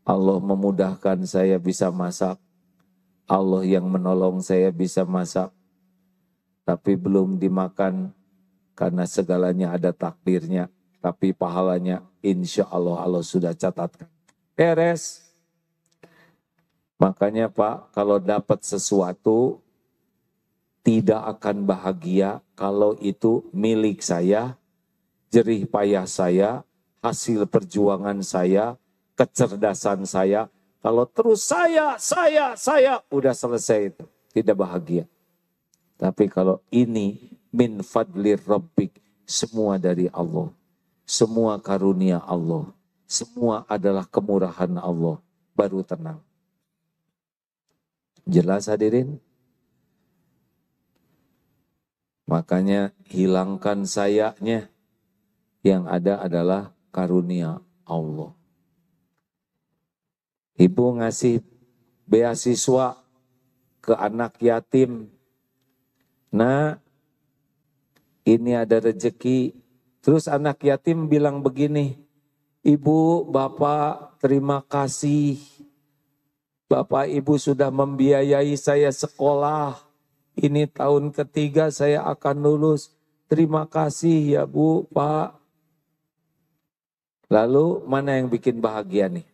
Allah memudahkan saya bisa masak. Allah yang menolong saya bisa masak. Tapi belum dimakan karena segalanya ada takdirnya. Tapi pahalanya insya Allah Allah sudah catatkan. Beres. Makanya Pak, kalau dapat sesuatu tidak akan bahagia kalau itu milik saya, jerih payah saya, hasil perjuangan saya, kecerdasan saya. Kalau terus saya, udah selesai itu. Tidak bahagia. Tapi kalau ini min fadlir rabbik, semua dari Allah. Semua karunia Allah. Semua adalah kemurahan Allah. Baru tenang. Jelas hadirin? Makanya hilangkan sayanya. Yang ada adalah karunia Allah. Ibu ngasih beasiswa ke anak yatim. Nah, ini ada rezeki. Terus anak yatim bilang begini, Ibu, Bapak, terima kasih. Bapak, Ibu sudah membiayai saya sekolah. Ini tahun ketiga saya akan lulus. Terima kasih ya Bu, Pak. Lalu mana yang bikin bahagia nih?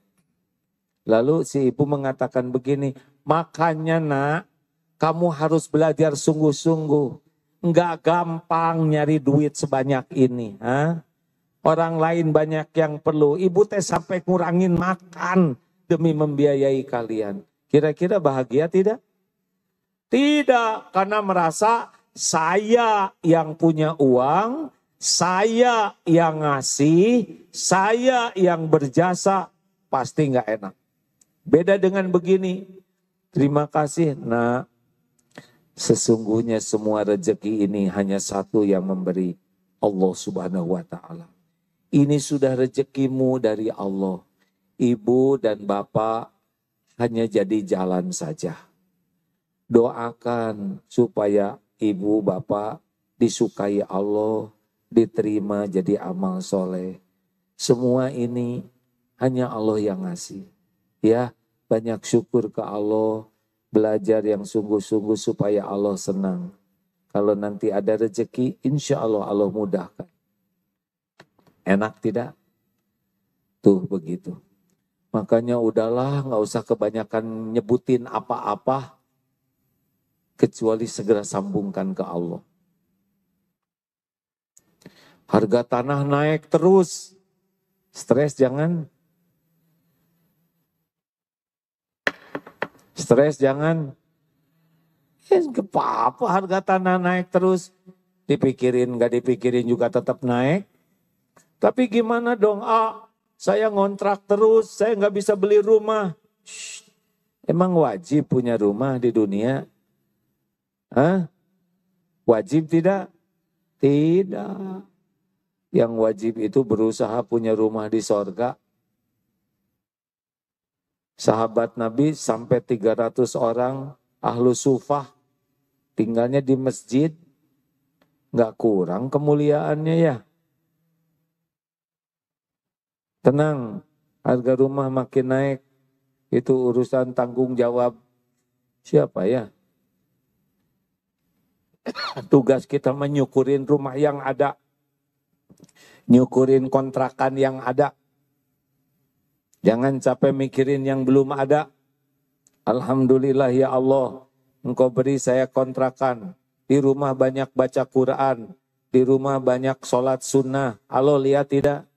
Lalu si ibu mengatakan begini, makanya nak, kamu harus belajar sungguh-sungguh. Enggak gampang nyari duit sebanyak ini. Orang lain banyak yang perlu. Ibu teh sampai ngurangin makan demi membiayai kalian. Kira-kira bahagia tidak? Tidak, karena merasa saya yang punya uang, saya yang ngasih, saya yang berjasa, pasti nggak enak. Beda dengan begini, terima kasih. Nah, sesungguhnya semua rezeki ini hanya satu yang memberi, Allah Subhanahu wa Ta'ala. Ini sudah rezekimu dari Allah. Ibu dan bapak hanya jadi jalan saja. Doakan supaya ibu bapak disukai Allah, diterima jadi amal soleh. Semua ini hanya Allah yang ngasih. Ya, banyak syukur ke Allah, belajar yang sungguh-sungguh supaya Allah senang. Kalau nanti ada rezeki, insya Allah Allah mudahkan. Enak tidak? Tuh begitu. Makanya udahlah, nggak usah kebanyakan nyebutin apa-apa, kecuali segera sambungkan ke Allah. Harga tanah naik terus, stres jangan. Stres jangan. Apa harga tanah naik terus. Dipikirin gak dipikirin juga tetap naik. Tapi gimana dong, saya ngontrak terus, saya gak bisa beli rumah. Shh, emang wajib punya rumah di dunia? Hah? Wajib tidak? Tidak. Yang wajib itu berusaha punya rumah di sorga. Sahabat Nabi sampai 300 orang ahlu sufah tinggalnya di masjid, nggak kurang kemuliaannya ya. Tenang, harga rumah makin naik, itu urusan tanggung jawab siapa ya? Tugas kita menyukurin rumah yang ada, nyukurin kontrakan yang ada. Jangan capek mikirin yang belum ada. Alhamdulillah ya Allah, Engkau beri saya kontrakan. Di rumah banyak baca Quran. Di rumah banyak sholat sunnah. Allah lihat tidak?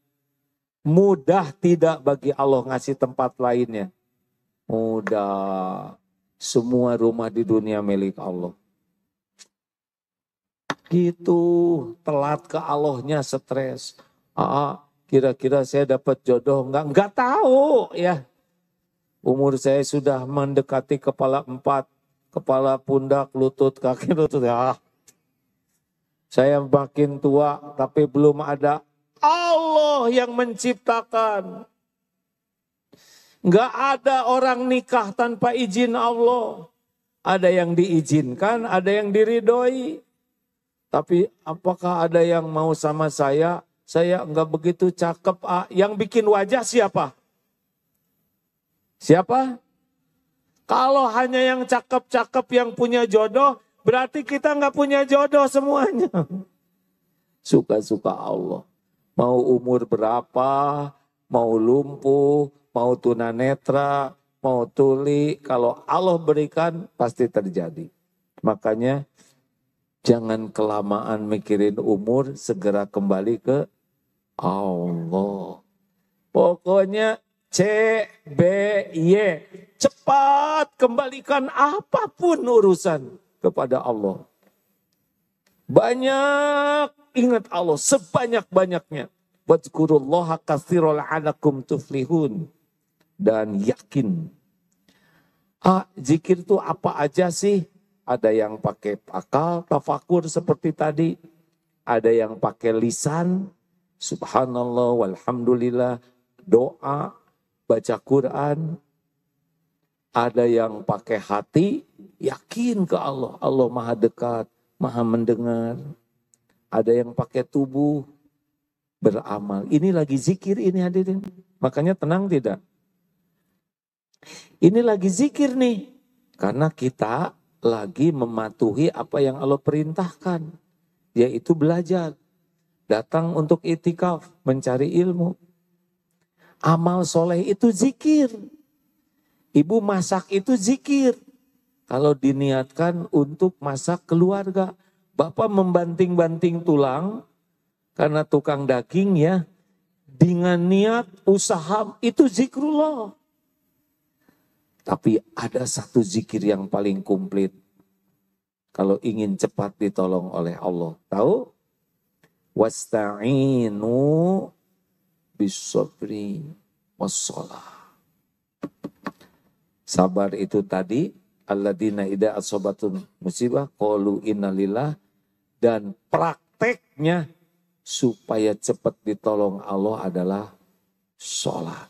Mudah tidak bagi Allah ngasih tempat lainnya? Mudah. Semua rumah di dunia milik Allah. Gitu, telat ke Allahnya stres. Kira-kira saya dapat jodoh enggak tahu ya. Umur saya sudah mendekati kepala 4, kepala, pundak, lutut, kaki, lutut. Ya. Saya makin tua tapi belum ada. Allah yang menciptakan. Enggak ada orang nikah tanpa izin Allah. Ada yang diizinkan, ada yang diridhoi. Tapi apakah ada yang mau sama saya? Saya enggak begitu cakep. Yang bikin wajah siapa? Siapa? Kalau hanya yang cakep-cakep yang punya jodoh, berarti kita enggak punya jodoh semuanya. Suka-suka Allah. Mau umur berapa, mau lumpuh, mau tunanetra, mau tuli. Kalau Allah berikan, pasti terjadi. Makanya jangan kelamaan mikirin umur, segera kembali ke Allah. Pokoknya CBY, cepat kembalikan apapun urusan kepada Allah. Banyak ingat Allah sebanyak-banyaknya. Wadhkurullaha katsiran la'allakum tuflihun. Dan yakin. Zikir itu apa aja sih? Ada yang pakai akal, tafakur seperti tadi. Ada yang pakai lisan, subhanallah, walhamdulillah, doa, baca Quran. Ada yang pakai hati, yakin ke Allah. Allah maha dekat, maha mendengar. Ada yang pakai tubuh, beramal. Ini lagi zikir ini hadirin. Makanya tenang tidak? Ini lagi zikir nih. Karena kita lagi mematuhi apa yang Allah perintahkan. Yaitu belajar. Datang untuk itikaf, mencari ilmu. Amal soleh itu zikir. Ibu masak itu zikir. Kalau diniatkan untuk masak keluarga. Bapak membanting-banting tulang karena tukang daging ya. Dengan niat usaha itu zikrullah. Tapi ada satu zikir yang paling komplit. Kalau ingin cepat ditolong oleh Allah. Tahu? Wasta'inu bis-sabri was-shalah. Sabar itu tadi, alladzina idza asobatun musibah qalu innalillah, dan prakteknya supaya cepat ditolong Allah adalah sholat.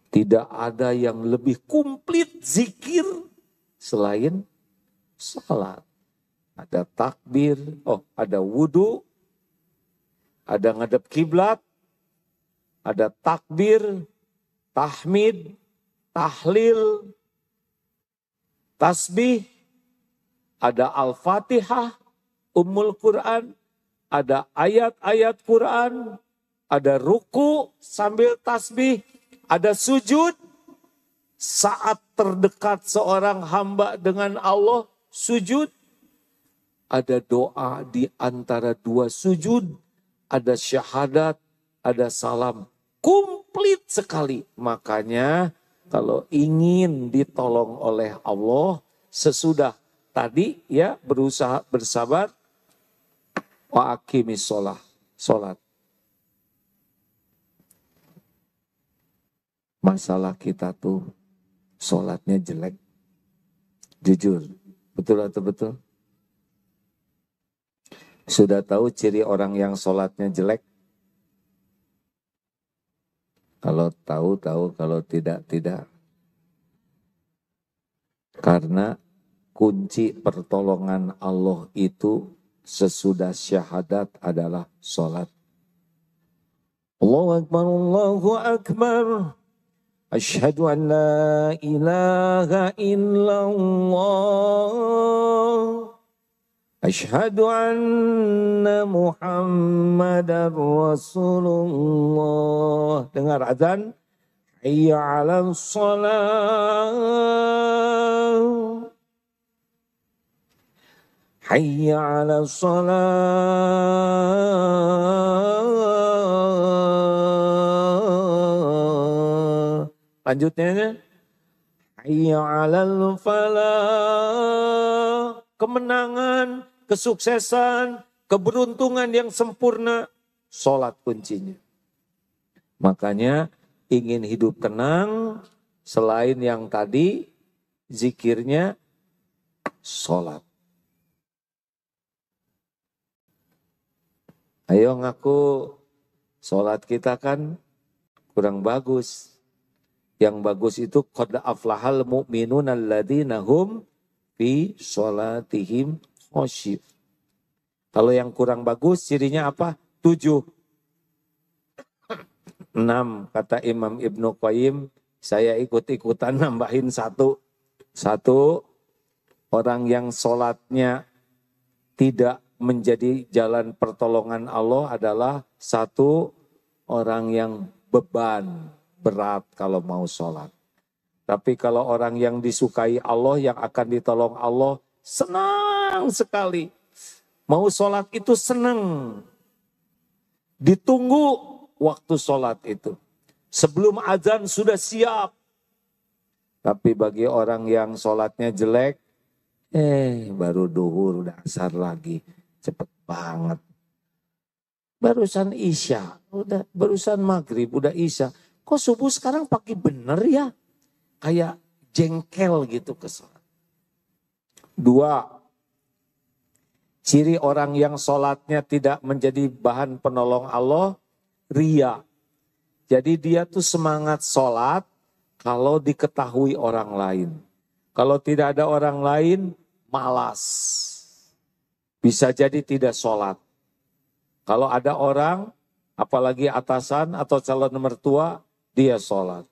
Tidak ada yang lebih komplit zikir selain sholat. Ada takbir, ada wudhu, ada ngadep kiblat, ada takbir, tahmid, tahlil, tasbih, ada Al-Fatihah, Ummul Quran, ada ayat-ayat Quran, ada ruku sambil tasbih, ada sujud. Saat terdekat seorang hamba dengan Allah, sujud. Ada doa di antara dua sujud, ada syahadat, ada salam. Komplit sekali. Makanya kalau ingin ditolong oleh Allah, sesudah tadi ya berusaha bersabar, wa aqimis sholat. Masalah kita tuh sholatnya jelek. Jujur, betul atau betul? Sudah tahu ciri orang yang sholatnya jelek? Kalau tahu, kalau tidak. Karena kunci pertolongan Allah itu sesudah syahadat adalah sholat. Allahu Akbar, Allahu Akbar. Asyhadu an la ilaha illallah. Asyhadu anna Muhammadar Rasulullah. Dengar azan. Hayya 'alas shalah. Hayya 'alas shalah. Lanjutnya. Hayya 'alal falah. Kemenangan, kesuksesan, keberuntungan yang sempurna, sholat kuncinya. Makanya ingin hidup tenang, selain yang tadi, zikirnya sholat. Ayo ngaku, sholat kita kan kurang bagus. Yang bagus itu qad aflahal mu'minun alladzina hum fi sholatihim khosyif. Kalau yang kurang bagus cirinya apa? 7. 6 kata Imam Ibnu Qayyim, saya ikut-ikutan nambahin 1. 1, orang yang sholatnya tidak menjadi jalan pertolongan Allah adalah 1, orang yang beban, berat kalau mau sholat. Tapi kalau orang yang disukai Allah, yang akan ditolong Allah, senang sekali. Mau sholat itu senang. Ditunggu waktu sholat itu. Sebelum azan sudah siap. Tapi bagi orang yang sholatnya jelek, baru duhur, udah asar lagi. Cepet banget. Barusan isya, barusan maghrib, udah isya. Kok subuh sekarang pagi bener ya? Kayak jengkel gitu ke sholat. 2, ciri orang yang sholatnya tidak menjadi bahan penolong Allah, riya. Jadi dia tuh semangat sholat kalau diketahui orang lain. Kalau tidak ada orang lain, malas. Bisa jadi tidak sholat. Kalau ada orang, apalagi atasan atau calon mertua, dia sholat.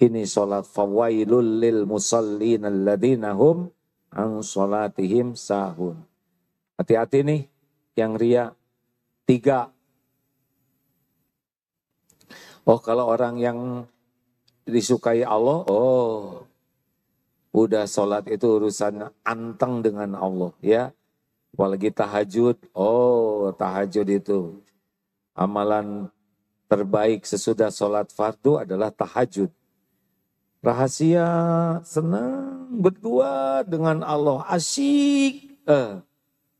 Ini sholat fawailul lil musallin alladzina hum an sholatihim sahun. Hati-hati nih yang ria. 3. Kalau orang yang disukai Allah, udah sholat itu urusan anteng dengan Allah ya. Apalagi tahajud, tahajud itu amalan terbaik sesudah sholat fardu adalah tahajud. Rahasia, senang, berdua dengan Allah, asyik.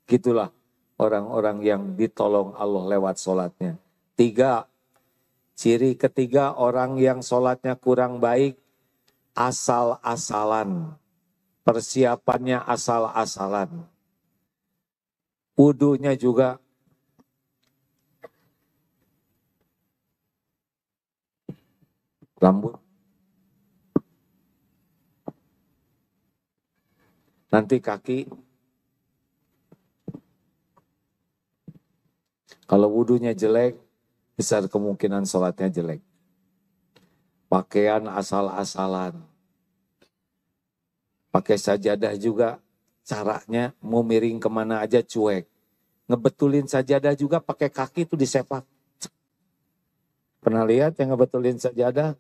Gitulah orang-orang yang ditolong Allah lewat sholatnya. 3, Ciri ketiga orang yang sholatnya kurang baik, asal-asalan. Persiapannya asal-asalan. Wudunya juga rambut. Nanti kaki. Kalau wudunya jelek, besar kemungkinan sholatnya jelek. Pakaian asal-asalan. Pakai sajadah juga caranya mau miring kemana aja cuek. Ngebetulin sajadah juga pakai kaki itu disepak. Pernah lihat yang ngebetulin sajadah?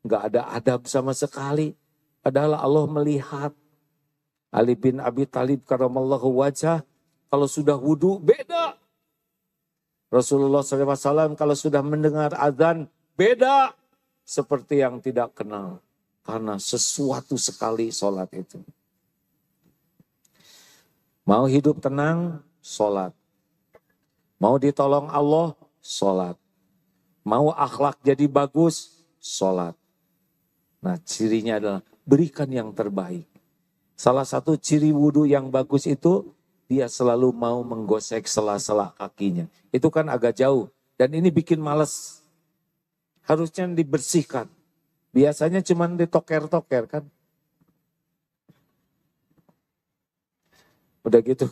Nggak ada adab sama sekali. Padahal Allah melihat. Ali bin Abi Thalib karamallahu wajah, kalau sudah wudu beda. Rasulullah SAW kalau sudah mendengar azan beda. Seperti yang tidak kenal. Karena sesuatu sekali sholat itu. Mau hidup tenang, sholat. Mau ditolong Allah, sholat. Mau akhlak jadi bagus, sholat. Nah cirinya adalah berikan yang terbaik. Salah satu ciri wudhu yang bagus itu, dia selalu mau menggosek sela-sela kakinya. Itu kan agak jauh. Dan ini bikin males. Harusnya dibersihkan. Biasanya cuma ditoker-toker kan. Udah gitu.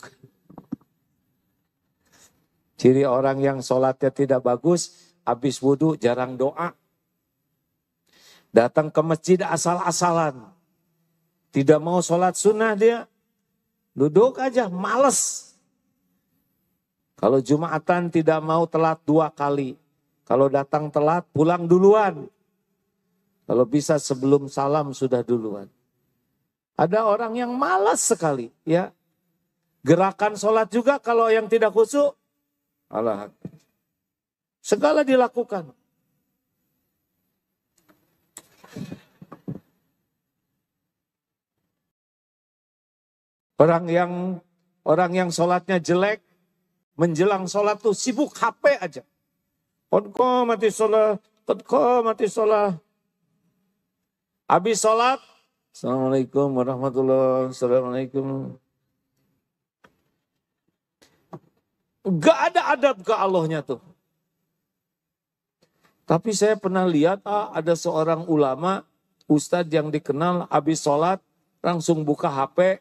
Ciri orang yang sholatnya tidak bagus, habis wudhu jarang doa. Datang ke masjid asal-asalan. Tidak mau sholat sunnah dia. Duduk aja, males. Kalau Jumatan tidak mau telat 2 kali. Kalau datang telat, pulang duluan. Kalau bisa sebelum salam sudah duluan. Ada orang yang malas sekali. Ya. Gerakan sholat juga kalau yang tidak khusyuk. Allah. Segala dilakukan. Orang yang sholatnya jelek, menjelang sholat tuh sibuk HP aja. Qad mati sholat. Habis sholat, Assalamualaikum warahmatullahi wabarakatuh. Assalamualaikum. Gak ada adab ke Allahnya tuh. Tapi saya pernah lihat ada seorang ulama, ustadz yang dikenal habis sholat, langsung buka HP.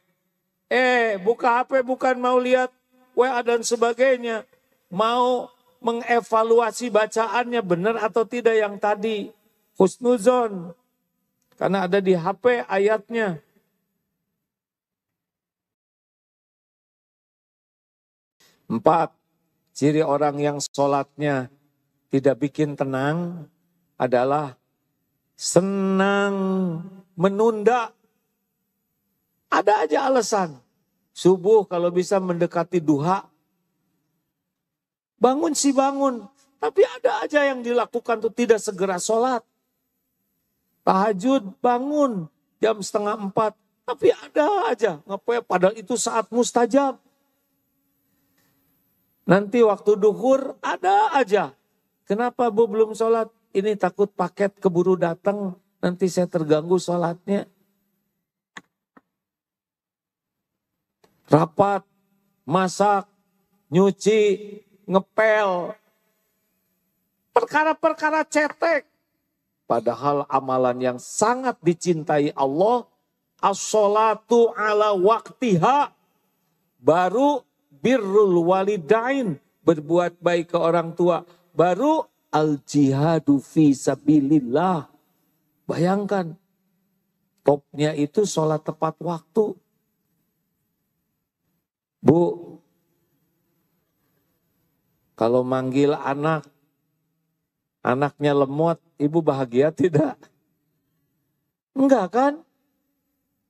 Buka HP bukan mau lihat WA dan sebagainya. Mau mengevaluasi bacaannya benar atau tidak yang tadi. Husnuzon. Karena ada di HP ayatnya. Empat, ciri orang yang sholatnya tidak bikin tenang adalah senang menunda. Ada aja alasan. Subuh kalau bisa mendekati duha. Bangun sih bangun. Tapi ada aja yang dilakukan tuh tidak segera sholat. Tahajud bangun jam 3:30. Tapi ada aja. Ngapain padahal itu saat mustajab. Nanti waktu duhur ada aja. Kenapa Bu belum sholat? Ini takut paket keburu datang. Nanti saya terganggu sholatnya. Rapat, masak, nyuci, ngepel. Perkara-perkara cetek. Padahal amalan yang sangat dicintai Allah. As-sholatu ala waktiha. Baru birrul walidain. Berbuat baik ke orang tua. Baru al-jihadu fi sabilillah. Bayangkan. Topnya itu sholat tepat waktu. Bu, kalau manggil anak, anaknya lemot, ibu bahagia tidak? Enggak kan?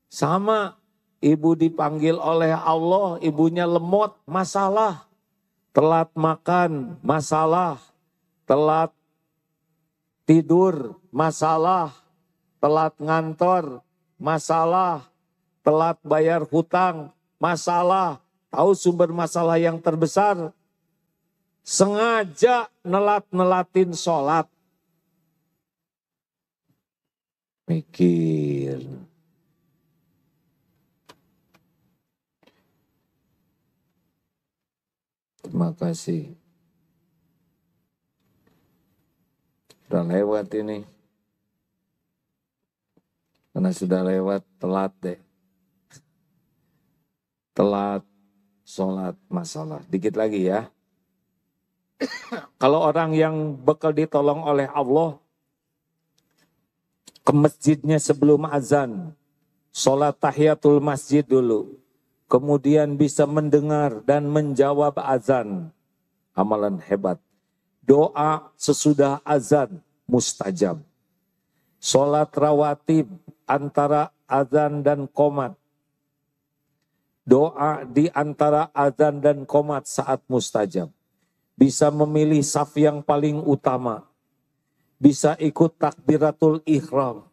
Sama, ibu dipanggil oleh Allah, ibunya lemot, masalah. Telat makan, masalah. Telat tidur, masalah. Telat ngantor, masalah. Telat bayar hutang, masalah. Tahu sumber masalah yang terbesar? Sengaja nelat-nelatin sholat. Mikir. Terima kasih. Udah lewat ini. Karena sudah lewat, telat deh. Telat sholat masalah. Dikit lagi ya. Kalau orang yang bakal ditolong oleh Allah, ke masjidnya sebelum azan, sholat tahiyatul masjid dulu, kemudian bisa mendengar dan menjawab azan, amalan hebat. Doa sesudah azan, mustajab. Sholat rawatib antara azan dan qomat. Doa di antara azan dan qomat saat mustajab. Bisa memilih saf yang paling utama. Bisa ikut takbiratul ihram.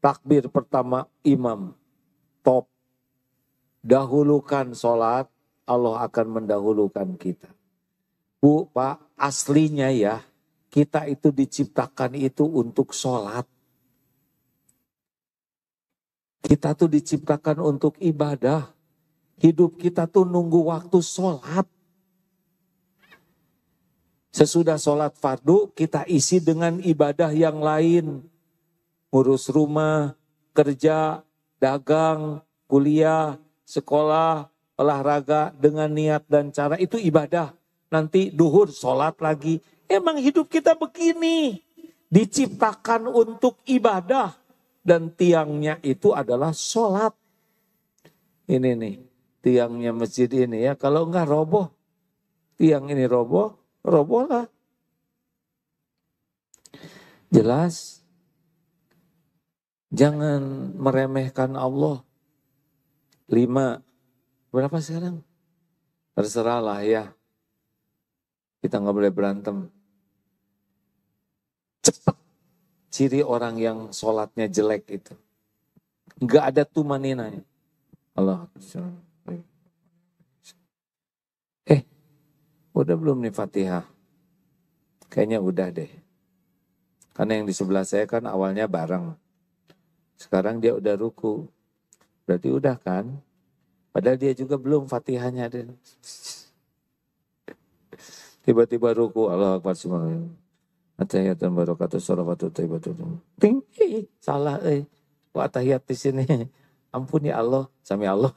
Takbir pertama imam. Top. Dahulukan sholat, Allah akan mendahulukan kita. Bu, Pak, aslinya ya, kita itu diciptakan itu untuk sholat. Kita tuh diciptakan untuk ibadah. Hidup kita tuh nunggu waktu sholat. Sesudah sholat fardu, kita isi dengan ibadah yang lain. Ngurus rumah, kerja, dagang, kuliah, sekolah, olahraga dengan niat dan cara. Itu ibadah. Nanti duhur sholat lagi. Emang hidup kita begini. Diciptakan untuk ibadah. Dan tiangnya itu adalah sholat. Ini nih, tiangnya masjid ini ya. Kalau enggak roboh, tiang ini roboh lah. Jelas? Jangan meremehkan Allah. 5. Berapa sekarang? Terserahlah ya. Kita nggak boleh berantem. Cepat. Ciri orang yang sholatnya jelek itu. Nggak ada tumaninanya. Allah. Udah belum nih Fatihah? Kayaknya udah deh. Karena yang di sebelah saya kan awalnya bareng. Sekarang dia udah ruku. Berarti udah kan? Padahal dia juga belum Fatihahnya. Tiba-tiba ruku. Allah Akbar semua. Atahiyatan barakatuh salawatu thayyibatu. Ting, salah Kok atahiyat di sini? Ampun ya Allah, sami Allah.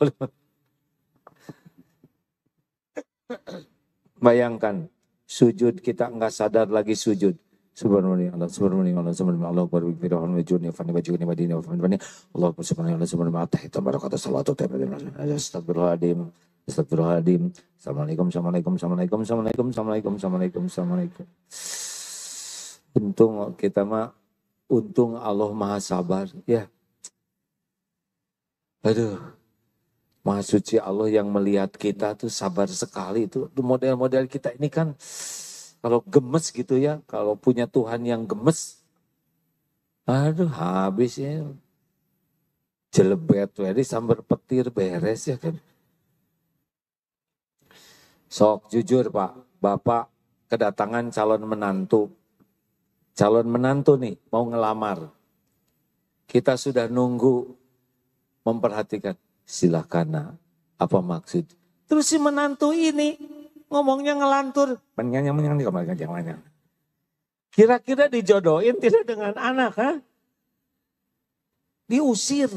Bayangkan sujud kita enggak sadar lagi sujud. Subhanallah, subhanallah, subhanallah, Allah akbar bi firman wajuni fani wajuni madina wa fani Allah subhanahu wa ta'ala tahiyatan barakatuh salatu astagfirullahaladzim. Astagfirullahaladzim. Assalamualaikum, assalamualaikum, assalamualaikum, assalamualaikum, assalamualaikum, assalamualaikum, assalamualaikum. Untung kita mah, untung Allah maha sabar. Ya. Aduh. Maha suci Allah yang melihat kita tuh sabar sekali. Itu model-model kita ini kan kalau gemes gitu ya. Kalau punya Tuhan yang gemes. Aduh habis ya. Jelebet. Jadi sambar petir beres ya kan. Sok jujur Pak. Bapak kedatangan calon menantu. Calon menantu nih mau ngelamar. Kita sudah nunggu memperhatikan. Silakan, apa maksud? Terus si menantu ini ngomongnya ngelantur. Kira-kira dijodohin tidak dengan anak, ha? Diusir.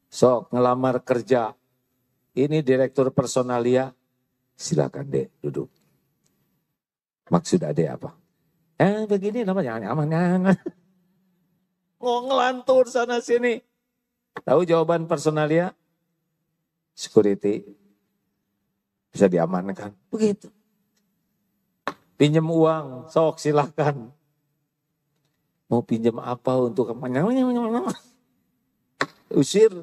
Sok ngelamar kerja. Ini direktur personalia. Silakan deh duduk. Maksud adek apa? Begini namanya aman. Mau ngelantur sana sini. Tahu jawaban personalia? Security. Bisa diamankan. Begitu. Pinjam uang, sok silakan. Mau pinjam apa untuk kampanye? Usir.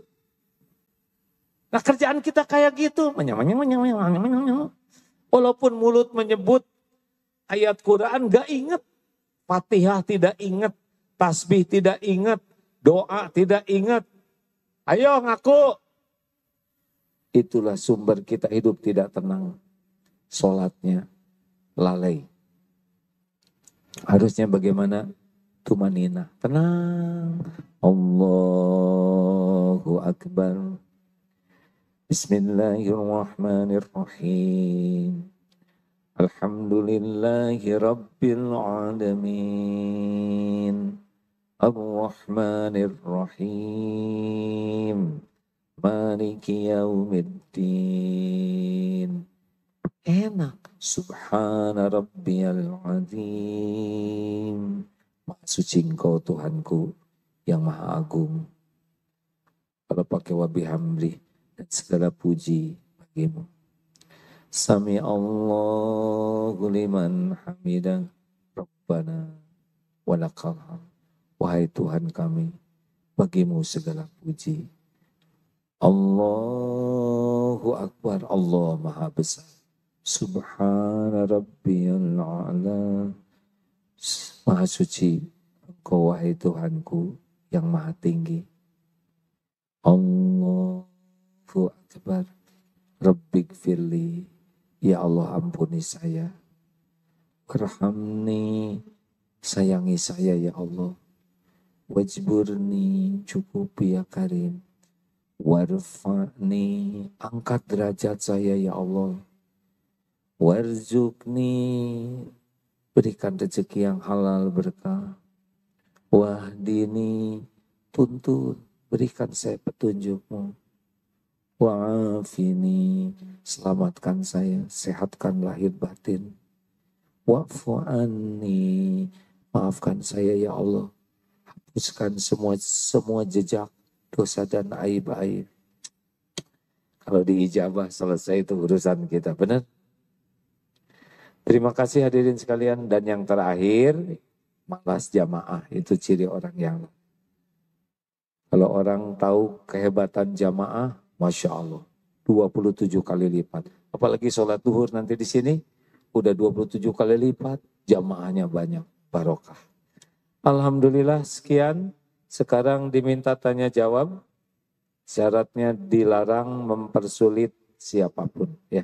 Nah kerjaan kita kayak gitu. Walaupun mulut menyebut ayat Quran gak ingat. Fatihah tidak ingat. Tasbih tidak ingat. Doa tidak ingat. Ayo ngaku. Itulah sumber kita hidup tidak tenang. Sholatnya lalai. Harusnya bagaimana? tumanina, tenang. Allahu Akbar. Bismillahirrahmanirrahim. Alhamdulillahi Rabbil Alamin. Ar-Rahmanir-Rahim. Maliki Yaumiddin. Enak. Subhana Rabbiyal Azim. Maha suci Engkau Tuhanku yang Maha Agung. Kalau pakai wabihamdi dan segala puji bagimu. Sami Allahu liman hamidah. Rabbana walakal hamd. Wahai Tuhan kami, bagimu segala puji. Allahu Akbar, Allah Maha Besar. Subhana Rabbiyal A'la. Maha suci Engkau wahai Tuhanku yang Maha tinggi. Allahu Akbar. Rabbik firli. Ya Allah ampuni saya. Warhamni. Sayangi saya ya Allah. Wajburni. Cukupi ya Karim. Warfa'ni. Angkat derajat saya ya Allah. Warzukni. Berikan rezeki yang halal berkah. Wahdini. Tuntun. Berikan saya petunjukmu. Wa'afini. Selamatkan saya. Sehatkan lahir batin. Wa'fu anni. Maafkan saya ya Allah. Hapuskan semua jejak dosa dan aib-aib. Kalau diijabah selesai itu urusan kita. Benar? Terima kasih hadirin sekalian. Dan yang terakhir, malas jamaah. Itu ciri orang yang. Kalau orang tahu kehebatan jamaah, Masya Allah. 27 kali lipat. Apalagi sholat duhur nanti di sini, udah 27 kali lipat. Jamaahnya banyak. Barokah. Alhamdulillah sekian. Sekarang diminta tanya jawab. Syaratnya dilarang mempersulit siapapun. Ya.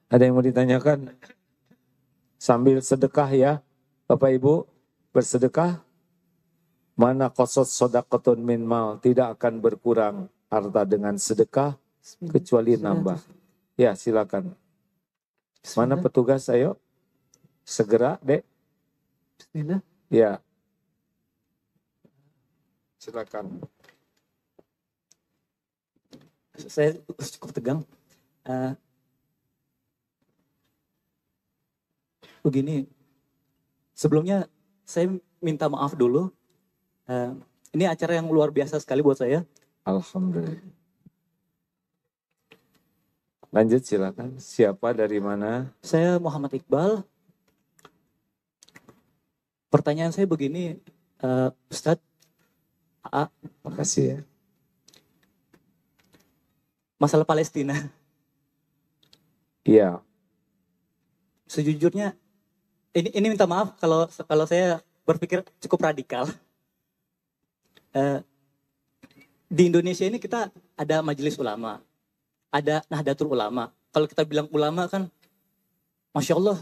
Ada yang mau ditanyakan? Sambil sedekah ya, Bapak Ibu, bersedekah. Mana qasas shadaqatun min mal, tidak akan berkurang harta dengan sedekah, kecuali nambah. Ya silakan. Mana petugas, ayo. Segera, Dek. Bismillah. Ya. Silakan. Saya cukup tegang. Begini, sebelumnya saya minta maaf dulu. Ini acara yang luar biasa sekali buat saya. Alhamdulillah. Lanjut silakan. Siapa dari mana? Saya Muhammad Iqbal. Pertanyaan saya begini, Ustadz. Makasih ya. Masalah Palestina. Iya. Sejujurnya, ini minta maaf kalau saya berpikir cukup radikal. Di Indonesia ini kita ada majelis ulama, ada Nahdlatul Ulama. Kalau kita bilang ulama kan, Masya Allah,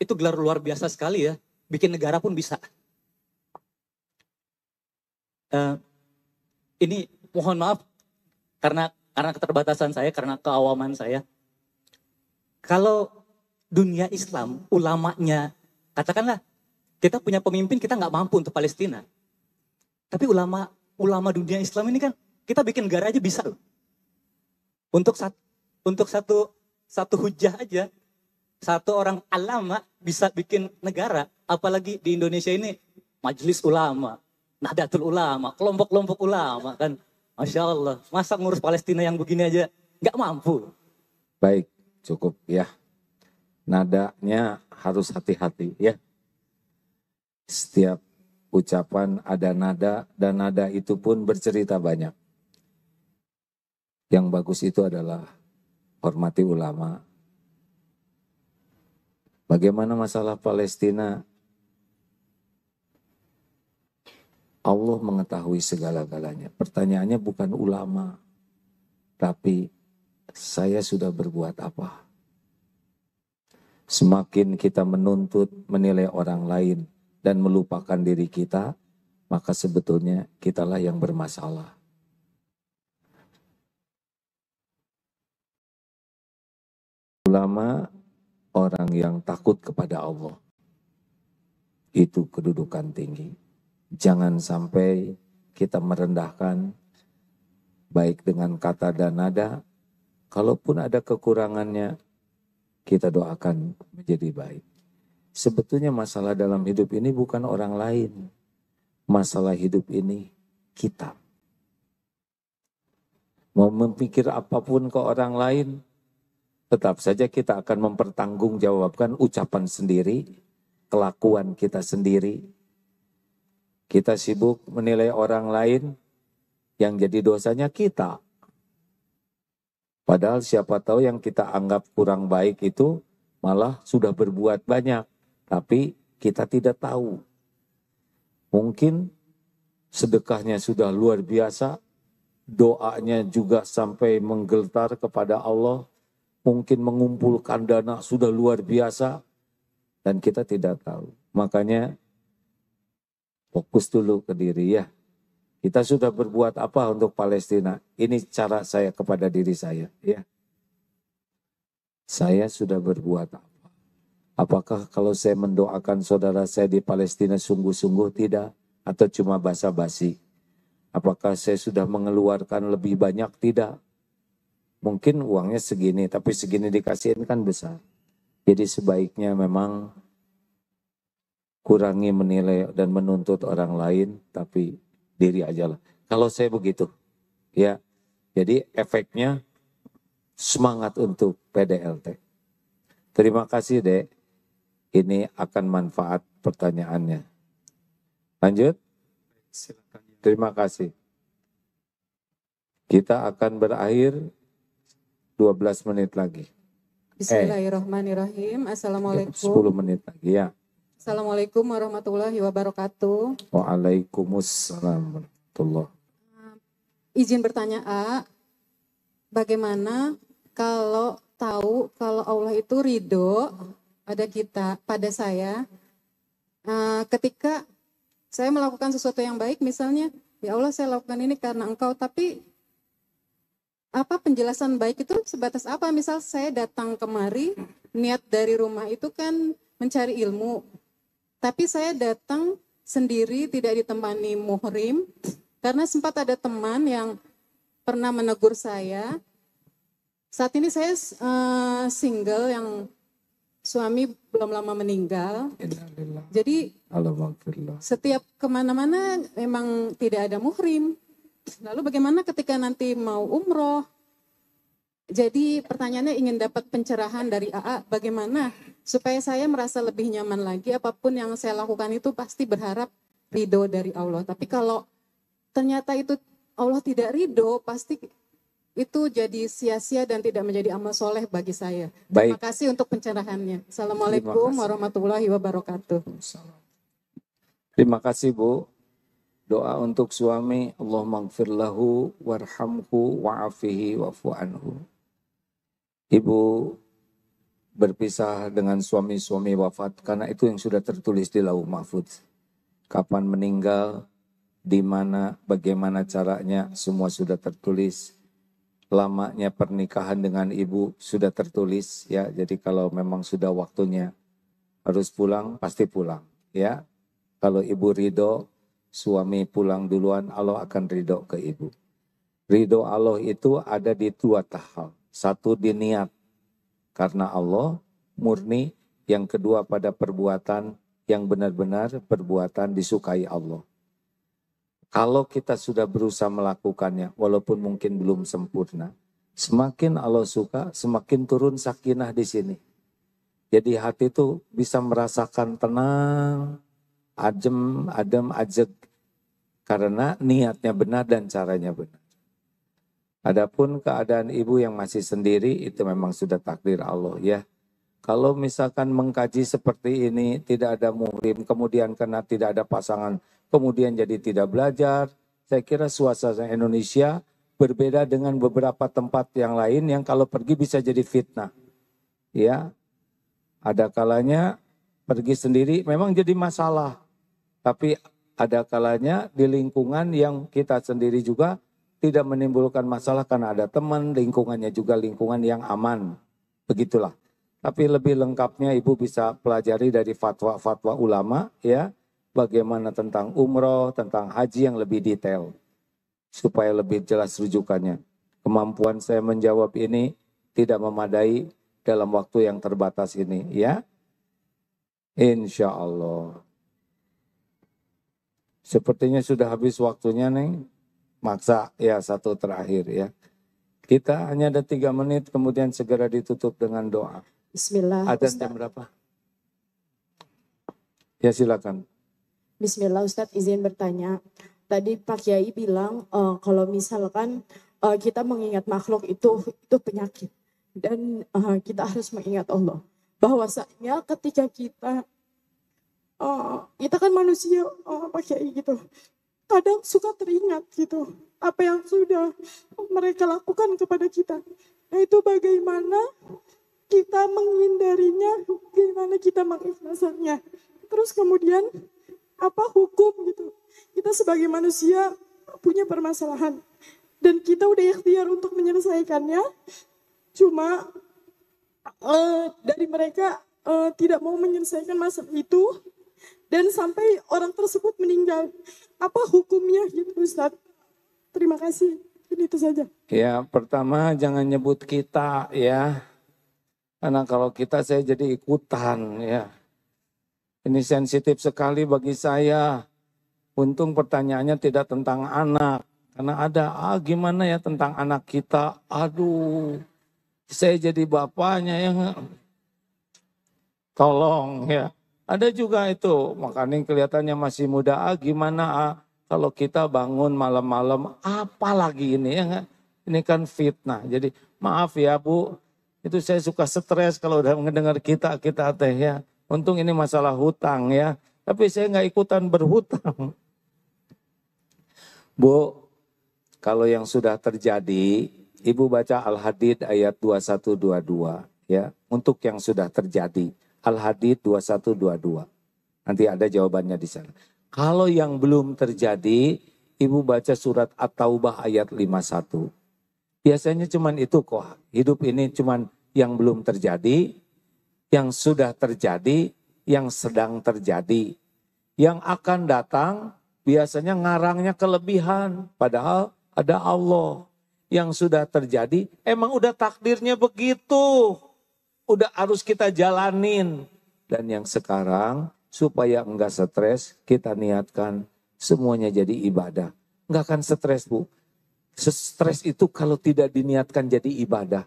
itu gelar luar biasa sekali ya. Bikin negara pun bisa. Ini mohon maaf karena keterbatasan saya, karena keawaman saya. Kalau dunia Islam, ulamanya, katakanlah kita punya pemimpin, kita nggak mampu untuk Palestina. Tapi ulama dunia Islam ini kan kita bikin negara aja bisa loh. Untuk satu hujah aja, satu orang alama bisa bikin negara. Apalagi di Indonesia ini majelis ulama, Nahdlatul Ulama, kelompok-kelompok ulama kan. Masya Allah, masa ngurus Palestina yang begini aja nggak mampu. Baik, cukup ya. Nadanya harus hati-hati ya. Setiap ucapan ada nada dan nada itu pun bercerita banyak. Yang bagus itu adalah hormati ulama. Bagaimana masalah Palestina? Allah mengetahui segala-galanya. Pertanyaannya bukan ulama, tapi saya sudah berbuat apa? Semakin kita menuntut, menilai orang lain, dan melupakan diri kita, maka sebetulnya kitalah yang bermasalah. Ulama orang yang takut kepada Allah. Itu kedudukan tinggi. Jangan sampai kita merendahkan baik dengan kata dan nada. Kalaupun ada kekurangannya, kita doakan menjadi baik. Sebetulnya masalah dalam hidup ini bukan orang lain. Masalah hidup ini kita. Mau memikir apapun ke orang lain, tetap saja kita akan mempertanggungjawabkan ucapan sendiri, kelakuan kita sendiri. Kita sibuk menilai orang lain, yang jadi dosanya kita. Padahal siapa tahu yang kita anggap kurang baik itu malah sudah berbuat banyak. Tapi kita tidak tahu. Mungkin sedekahnya sudah luar biasa, doanya juga sampai menggetar kepada Allah, mungkin mengumpulkan dana sudah luar biasa, dan kita tidak tahu. Makanya fokus dulu ke diri ya. Kita sudah berbuat apa untuk Palestina? Ini cara saya kepada diri saya. Ya. Saya sudah berbuat apa? Apakah kalau saya mendoakan saudara saya di Palestina sungguh-sungguh tidak? Atau cuma basa-basi? Apakah saya sudah mengeluarkan lebih banyak? Tidak. Mungkin uangnya segini, tapi segini dikasihin kan besar. Jadi sebaiknya memang kurangi menilai dan menuntut orang lain, tapi diri aja lah. Kalau saya begitu, ya. Jadi efeknya semangat untuk PDLT. Terima kasih, Dek. Ini akan manfaat pertanyaannya. Lanjut. Terima kasih. Kita akan berakhir 12 menit lagi. Bismillahirrahmanirrahim. Assalamualaikum. 10 menit lagi ya. Assalamualaikum warahmatullahi wabarakatuh. Waalaikumsalam warahmatullahi. Izin bertanya, bagaimana kalau tahu kalau Allah itu ridho pada saya, ketika saya melakukan sesuatu yang baik, misalnya, ya Allah saya lakukan ini karena Engkau, tapi apa penjelasan baik itu sebatas apa? Misal saya datang kemari, niat dari rumah itu kan mencari ilmu. Tapi saya datang sendiri, tidak ditemani muhrim, karena sempat ada teman yang pernah menegur saya. Saat ini saya single yang suami belum lama meninggal. Jadi setiap kemana-mana memang tidak ada muhrim. Lalu bagaimana ketika nanti mau umroh? Jadi pertanyaannya ingin dapat pencerahan dari AA, bagaimana supaya saya merasa lebih nyaman lagi, apapun yang saya lakukan itu pasti berharap ridho dari Allah. Tapi kalau ternyata itu Allah tidak ridho, pasti itu jadi sia-sia dan tidak menjadi amal soleh bagi saya. Terima kasih untuk pencerahannya. Assalamualaikum warahmatullahi wabarakatuh. Terima kasih Bu. Doa untuk suami, Allahumma gfir lahu warhamhu wa'afihi wa'fu anhu. Ibu berpisah dengan suami-suami wafat karena itu yang sudah tertulis di Lauh Mahfudz. Kapan meninggal, di mana, bagaimana caranya, semua sudah tertulis. Lamanya pernikahan dengan ibu sudah tertulis ya. Jadi kalau memang sudah waktunya harus pulang, pasti pulang ya. Kalau ibu ridho, suami pulang duluan, Allah akan ridho ke ibu. Ridho Allah itu ada di dua tahap. Satu di niat, karena Allah murni. Yang kedua pada perbuatan yang benar-benar perbuatan disukai Allah. Kalau kita sudah berusaha melakukannya, walaupun mungkin belum sempurna, semakin Allah suka, semakin turun sakinah di sini. Jadi hati itu bisa merasakan tenang, adem, ajeg, karena niatnya benar dan caranya benar. Adapun keadaan ibu yang masih sendiri, itu memang sudah takdir Allah ya. Kalau misalkan mengkaji seperti ini, tidak ada muhrim, kemudian karena tidak ada pasangan, kemudian jadi tidak belajar, saya kira suasana Indonesia berbeda dengan beberapa tempat yang lain yang kalau pergi bisa jadi fitnah. Ya, ada kalanya pergi sendiri memang jadi masalah. Tapi ada kalanya di lingkungan yang kita sendiri juga tidak menimbulkan masalah karena ada teman, lingkungannya juga lingkungan yang aman. Begitulah. Tapi lebih lengkapnya Ibu bisa pelajari dari fatwa-fatwa ulama ya. Bagaimana tentang umroh, tentang haji yang lebih detail. Supaya lebih jelas rujukannya. Kemampuan saya menjawab ini tidak memadai dalam waktu yang terbatas ini ya. Insya Allah. Sepertinya sudah habis waktunya Neng. Maksa ya satu terakhir ya. Kita hanya ada 3 menit kemudian segera ditutup dengan doa. Bismillah. Adzan Ustaz. jam berapa? Ya silakan. Bismillah Ustadz, izin bertanya. Tadi Pak Kiai bilang kalau misalkan kita mengingat makhluk itu penyakit. Dan kita harus mengingat Allah. Bahwasanya ketika kita kan manusia Pak Kiai gitu. Kadang suka teringat gitu. Apa yang sudah mereka lakukan kepada kita. Nah itu bagaimana kita menghindarinya, bagaimana kita mengikhlaskannya. Terus kemudian apa hukum gitu. Kita sebagai manusia punya permasalahan. Dan kita udah ikhtiar untuk menyelesaikannya. Cuma dari mereka tidak mau menyelesaikan masalah itu. Dan sampai orang tersebut meninggal. Apa hukumnya gitu Ustadz? Terima kasih. Ini itu saja. Ya pertama jangan nyebut kita ya. Karena kalau kita saya jadi ikutan ya. Ini sensitif sekali bagi saya. Untung pertanyaannya tidak tentang anak. Karena ada, gimana ya tentang anak kita. Aduh, saya jadi bapaknya yang tolong ya. Ada juga itu, makanya kelihatannya masih muda. Gimana kalau kita bangun malam-malam, apalagi ini ya. Ini kan fitnah. Jadi maaf ya Bu, itu saya suka stres kalau udah mendengar kita teh ya. Untung ini masalah hutang ya. Tapi saya nggak ikutan berhutang. Bu, kalau yang sudah terjadi, Ibu baca Al-Hadid ayat 21-22 ya. Untuk yang sudah terjadi, Al-Hadid 21-22. Nanti ada jawabannya di sana. Kalau yang belum terjadi, Ibu baca surat At-Taubah ayat 51. Biasanya cuman itu kok. Hidup ini cuman yang belum terjadi, yang sudah terjadi, yang sedang terjadi. Yang akan datang biasanya ngarangnya kelebihan. Padahal ada Allah. Yang sudah terjadi emang udah takdirnya begitu. Udah harus kita jalanin. Dan yang sekarang supaya enggak stres kita niatkan semuanya jadi ibadah. Enggak akan stres Bu. Stres itu kalau tidak diniatkan jadi ibadah.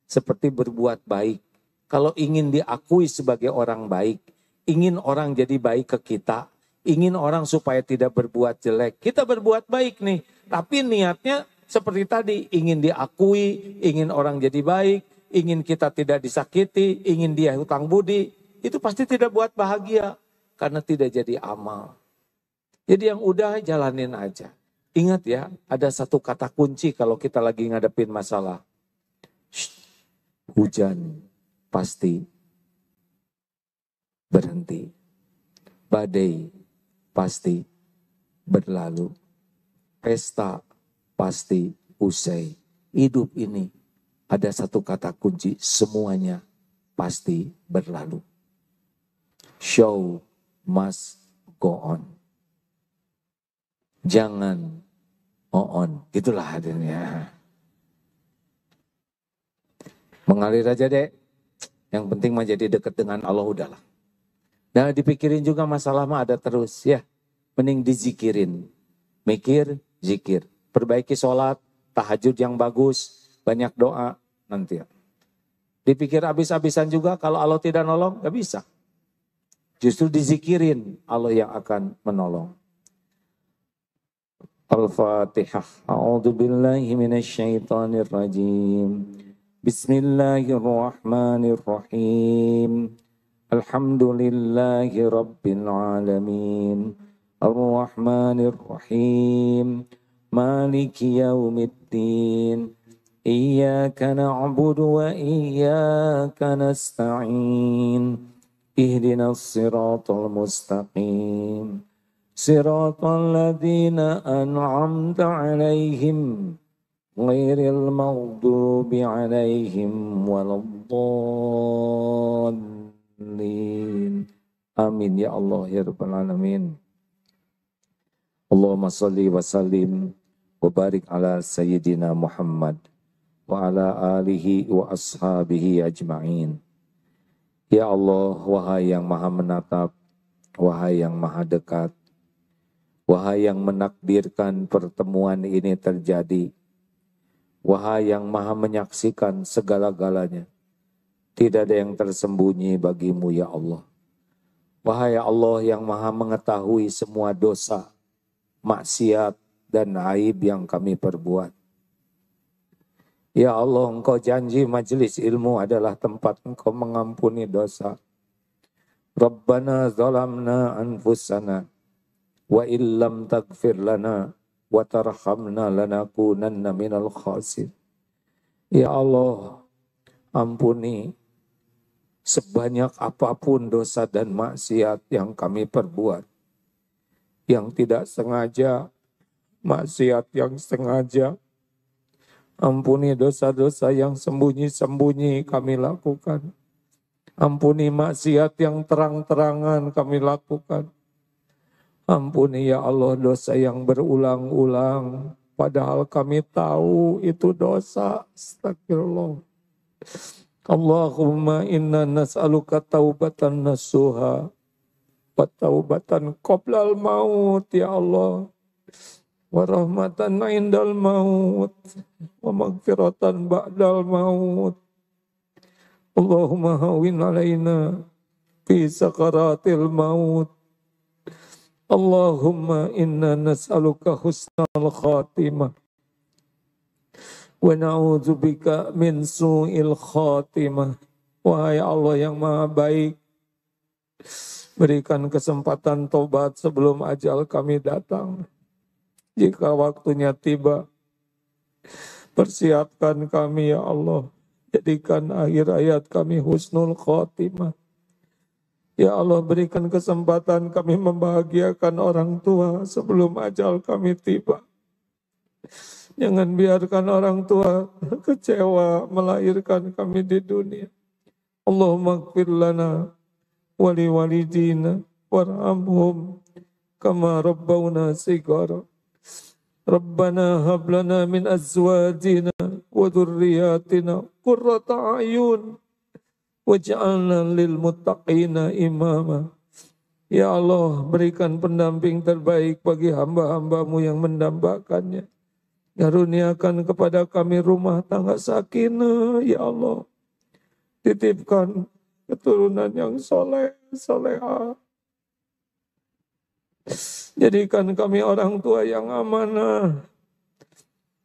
Seperti berbuat baik. Kalau ingin diakui sebagai orang baik. Ingin orang jadi baik ke kita. Ingin orang supaya tidak berbuat jelek. Kita berbuat baik nih. Tapi niatnya seperti tadi. Ingin diakui. Ingin orang jadi baik. Ingin kita tidak disakiti. Ingin dia hutang budi. Itu pasti tidak buat bahagia. Karena tidak jadi amal. Jadi yang udah jalanin aja. Ingat ya, ada satu kata kunci kalau kita lagi ngadepin masalah. Hujan pasti berhenti. Badai pasti berlalu. Pesta pasti usai. Hidup ini ada satu kata kunci, semuanya pasti berlalu. Show must go on. Jangan on. Itulah hadirnya. Mengalir aja deh. Yang penting mah jadi dekat dengan Allah udahlah. Nah dipikirin juga masalah mah ada terus ya. Mending dizikirin. Mikir, zikir. Perbaiki sholat, tahajud yang bagus, banyak doa nanti. Dipikir habis-habisan juga kalau Allah tidak nolong, gak bisa. Justru dizikirin Allah yang akan menolong. Al-Fatihah. A'udzu billahi minasyaitonir rajim. Bismillahirrahmanirrahim. Alhamdulillahi rabbil alamin. Ar-Rahmanir Rahim. Maliki yaumiddin. Iyyaka na'budu wa iyyaka nasta'in. Ihdinas siratal mustaqim. Siratal ladzina an'amta 'alaihim ghairil maghdubi 'alaihim waladdallin. Amin ya Allah ya rabbal alamin. Allahumma shalli wa sallim wa barik ala sayyidina Muhammad wa ala alihi wa ashabihi ajma'in. Ya Allah, wahai yang maha menatap, wahai yang maha dekat, wahai yang menakdirkan pertemuan ini terjadi, wahai yang maha menyaksikan segala-galanya, tidak ada yang tersembunyi bagimu ya Allah. Wahai Allah yang maha mengetahui semua dosa, maksiat, dan aib yang kami perbuat. Ya Allah, Engkau janji majelis ilmu adalah tempat Engkau mengampuni dosa. Rabbana zalamna anfusana wa illam taghfir lana wa tarhamna lanakunanna minal khasir. Ya Allah, ampuni sebanyak apapun dosa dan maksiat yang kami perbuat. Yang tidak sengaja, maksiat yang sengaja. Ampuni dosa-dosa yang sembunyi-sembunyi kami lakukan. Ampuni maksiat yang terang-terangan kami lakukan. Ampuni ya Allah dosa yang berulang-ulang. Padahal kami tahu itu dosa. Astagfirullah. Allahumma inna nas'aluka taubatan nasuha. Wa taubatan qoblal maut ya Allah. Wa rahmatan indal maut. Wa maghfiratan ba'dal maut. Allahumma hawin alaina fi sakaratil maut. Allahumma inna nas'aluka husnal khatimah. Wa na'udzubika min su'il khatimah. Wahai Allah yang maha baik, berikan kesempatan tobat sebelum ajal kami datang. Jika waktunya tiba, persiapkan kami ya Allah. Jadikan akhir hayat kami husnul khatimah. Ya Allah, berikan kesempatan kami membahagiakan orang tua sebelum ajal kami tiba. Jangan biarkan orang tua kecewa melahirkan kami di dunia. Allahumma ighfir lana wali walidina warhamhum kama rabbawna sigara. Rabbana hab lana min azwajina wa dhurriyyatina qurrata a'yun waj'alna lil muttaqina imama. Ya Allah, berikan pendamping terbaik bagi hamba-hambamu yang mendambakannya. Karuniakan kepada kami rumah tangga sakinah, ya Allah. Titipkan keturunan yang soleh, solehah. Jadikan kami orang tua yang amanah.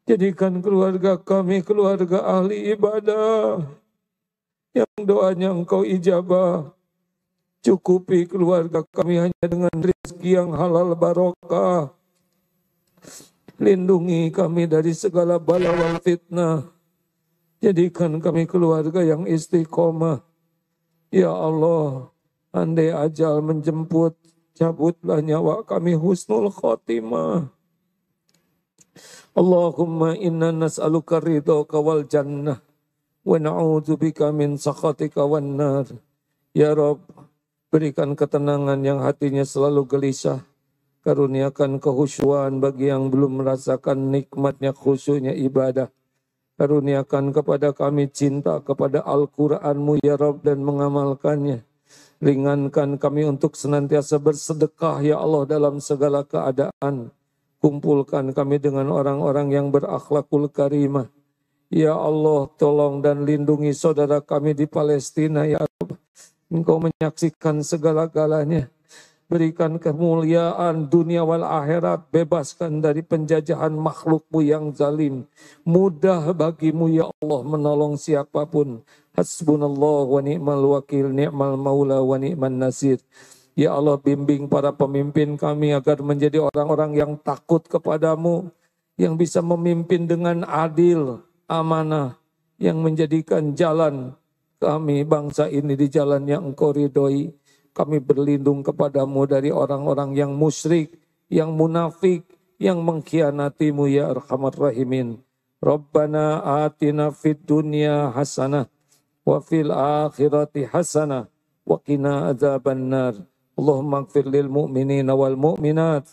Jadikan keluarga kami keluarga ahli ibadah. Yang doanya Engkau ijabah. Cukupi keluarga kami hanya dengan rezeki yang halal barokah. Lindungi kami dari segala bala wal fitnah. Jadikan kami keluarga yang istiqomah. Ya Allah, andai ajal menjemput, cabutlah nyawa kami husnul khotimah. Allahumma inna nas'aluka ridhaka wal jannah wa na'udzubika min sakhatika wan nar. Ya Rabb, berikan ketenangan yang hatinya selalu gelisah. Karuniakan kehusyuan bagi yang belum merasakan nikmatnya khusyuknya ibadah. Karuniakan kepada kami cinta kepada Al-Quran-Mu ya Rabb dan mengamalkannya. Ringankan kami untuk senantiasa bersedekah ya Allah dalam segala keadaan. Kumpulkan kami dengan orang-orang yang berakhlakul karimah. Ya Allah, tolong dan lindungi saudara kami di Palestina ya Rabb. Engkau menyaksikan segala-galanya. Berikan kemuliaan dunia wal akhirat. Bebaskan dari penjajahan makhluk-Mu yang zalim. Mudah bagimu ya Allah menolong siapapun. Hasbunallah wa ni'mal wakil, ni'mal maula wa ni'man nasir. Ya Allah, bimbing para pemimpin kami agar menjadi orang-orang yang takut kepadamu. Yang bisa memimpin dengan adil, amanah. Yang menjadikan jalan kami bangsa ini di jalan yang Engkau ridhoi. Kami berlindung kepadamu dari orang-orang yang musyrik, yang munafik, yang mengkhianatimu ya arhamar rahimin. Rabbana atina fid dunya hasanah wa fil akhirati hasanah wa qina adzabannar. Allahumma ighfir lil mu'minina wal mu'minat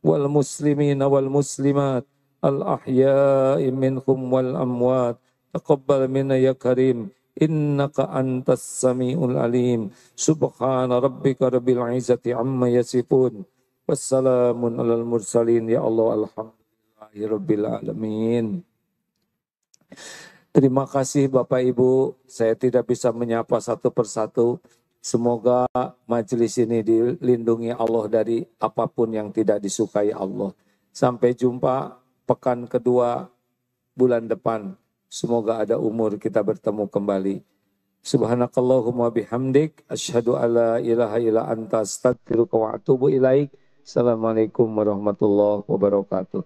wal muslimina wal muslimat al ahya'i minhum wal amwat. Taqabbal minna ya karim. Innaka antas sami'ul alim. Subhana rabbika rabbil izzati amma yasifun. Wassalamun alal mursalin. Ya Allah, alhamdulillahi rabbil alamin. Terima kasih Bapak Ibu. Saya tidak bisa menyapa satu persatu. Semoga majelis ini dilindungi Allah dari apapun yang tidak disukai Allah. Sampai jumpa pekan kedua bulan depan. Semoga ada umur kita bertemu kembali. Subhanakallahumma bihamdik. Asyhadu alla ilaha illa anta astaghfiruka wa atubu ilaik. Assalamualaikum warahmatullahi wabarakatuh.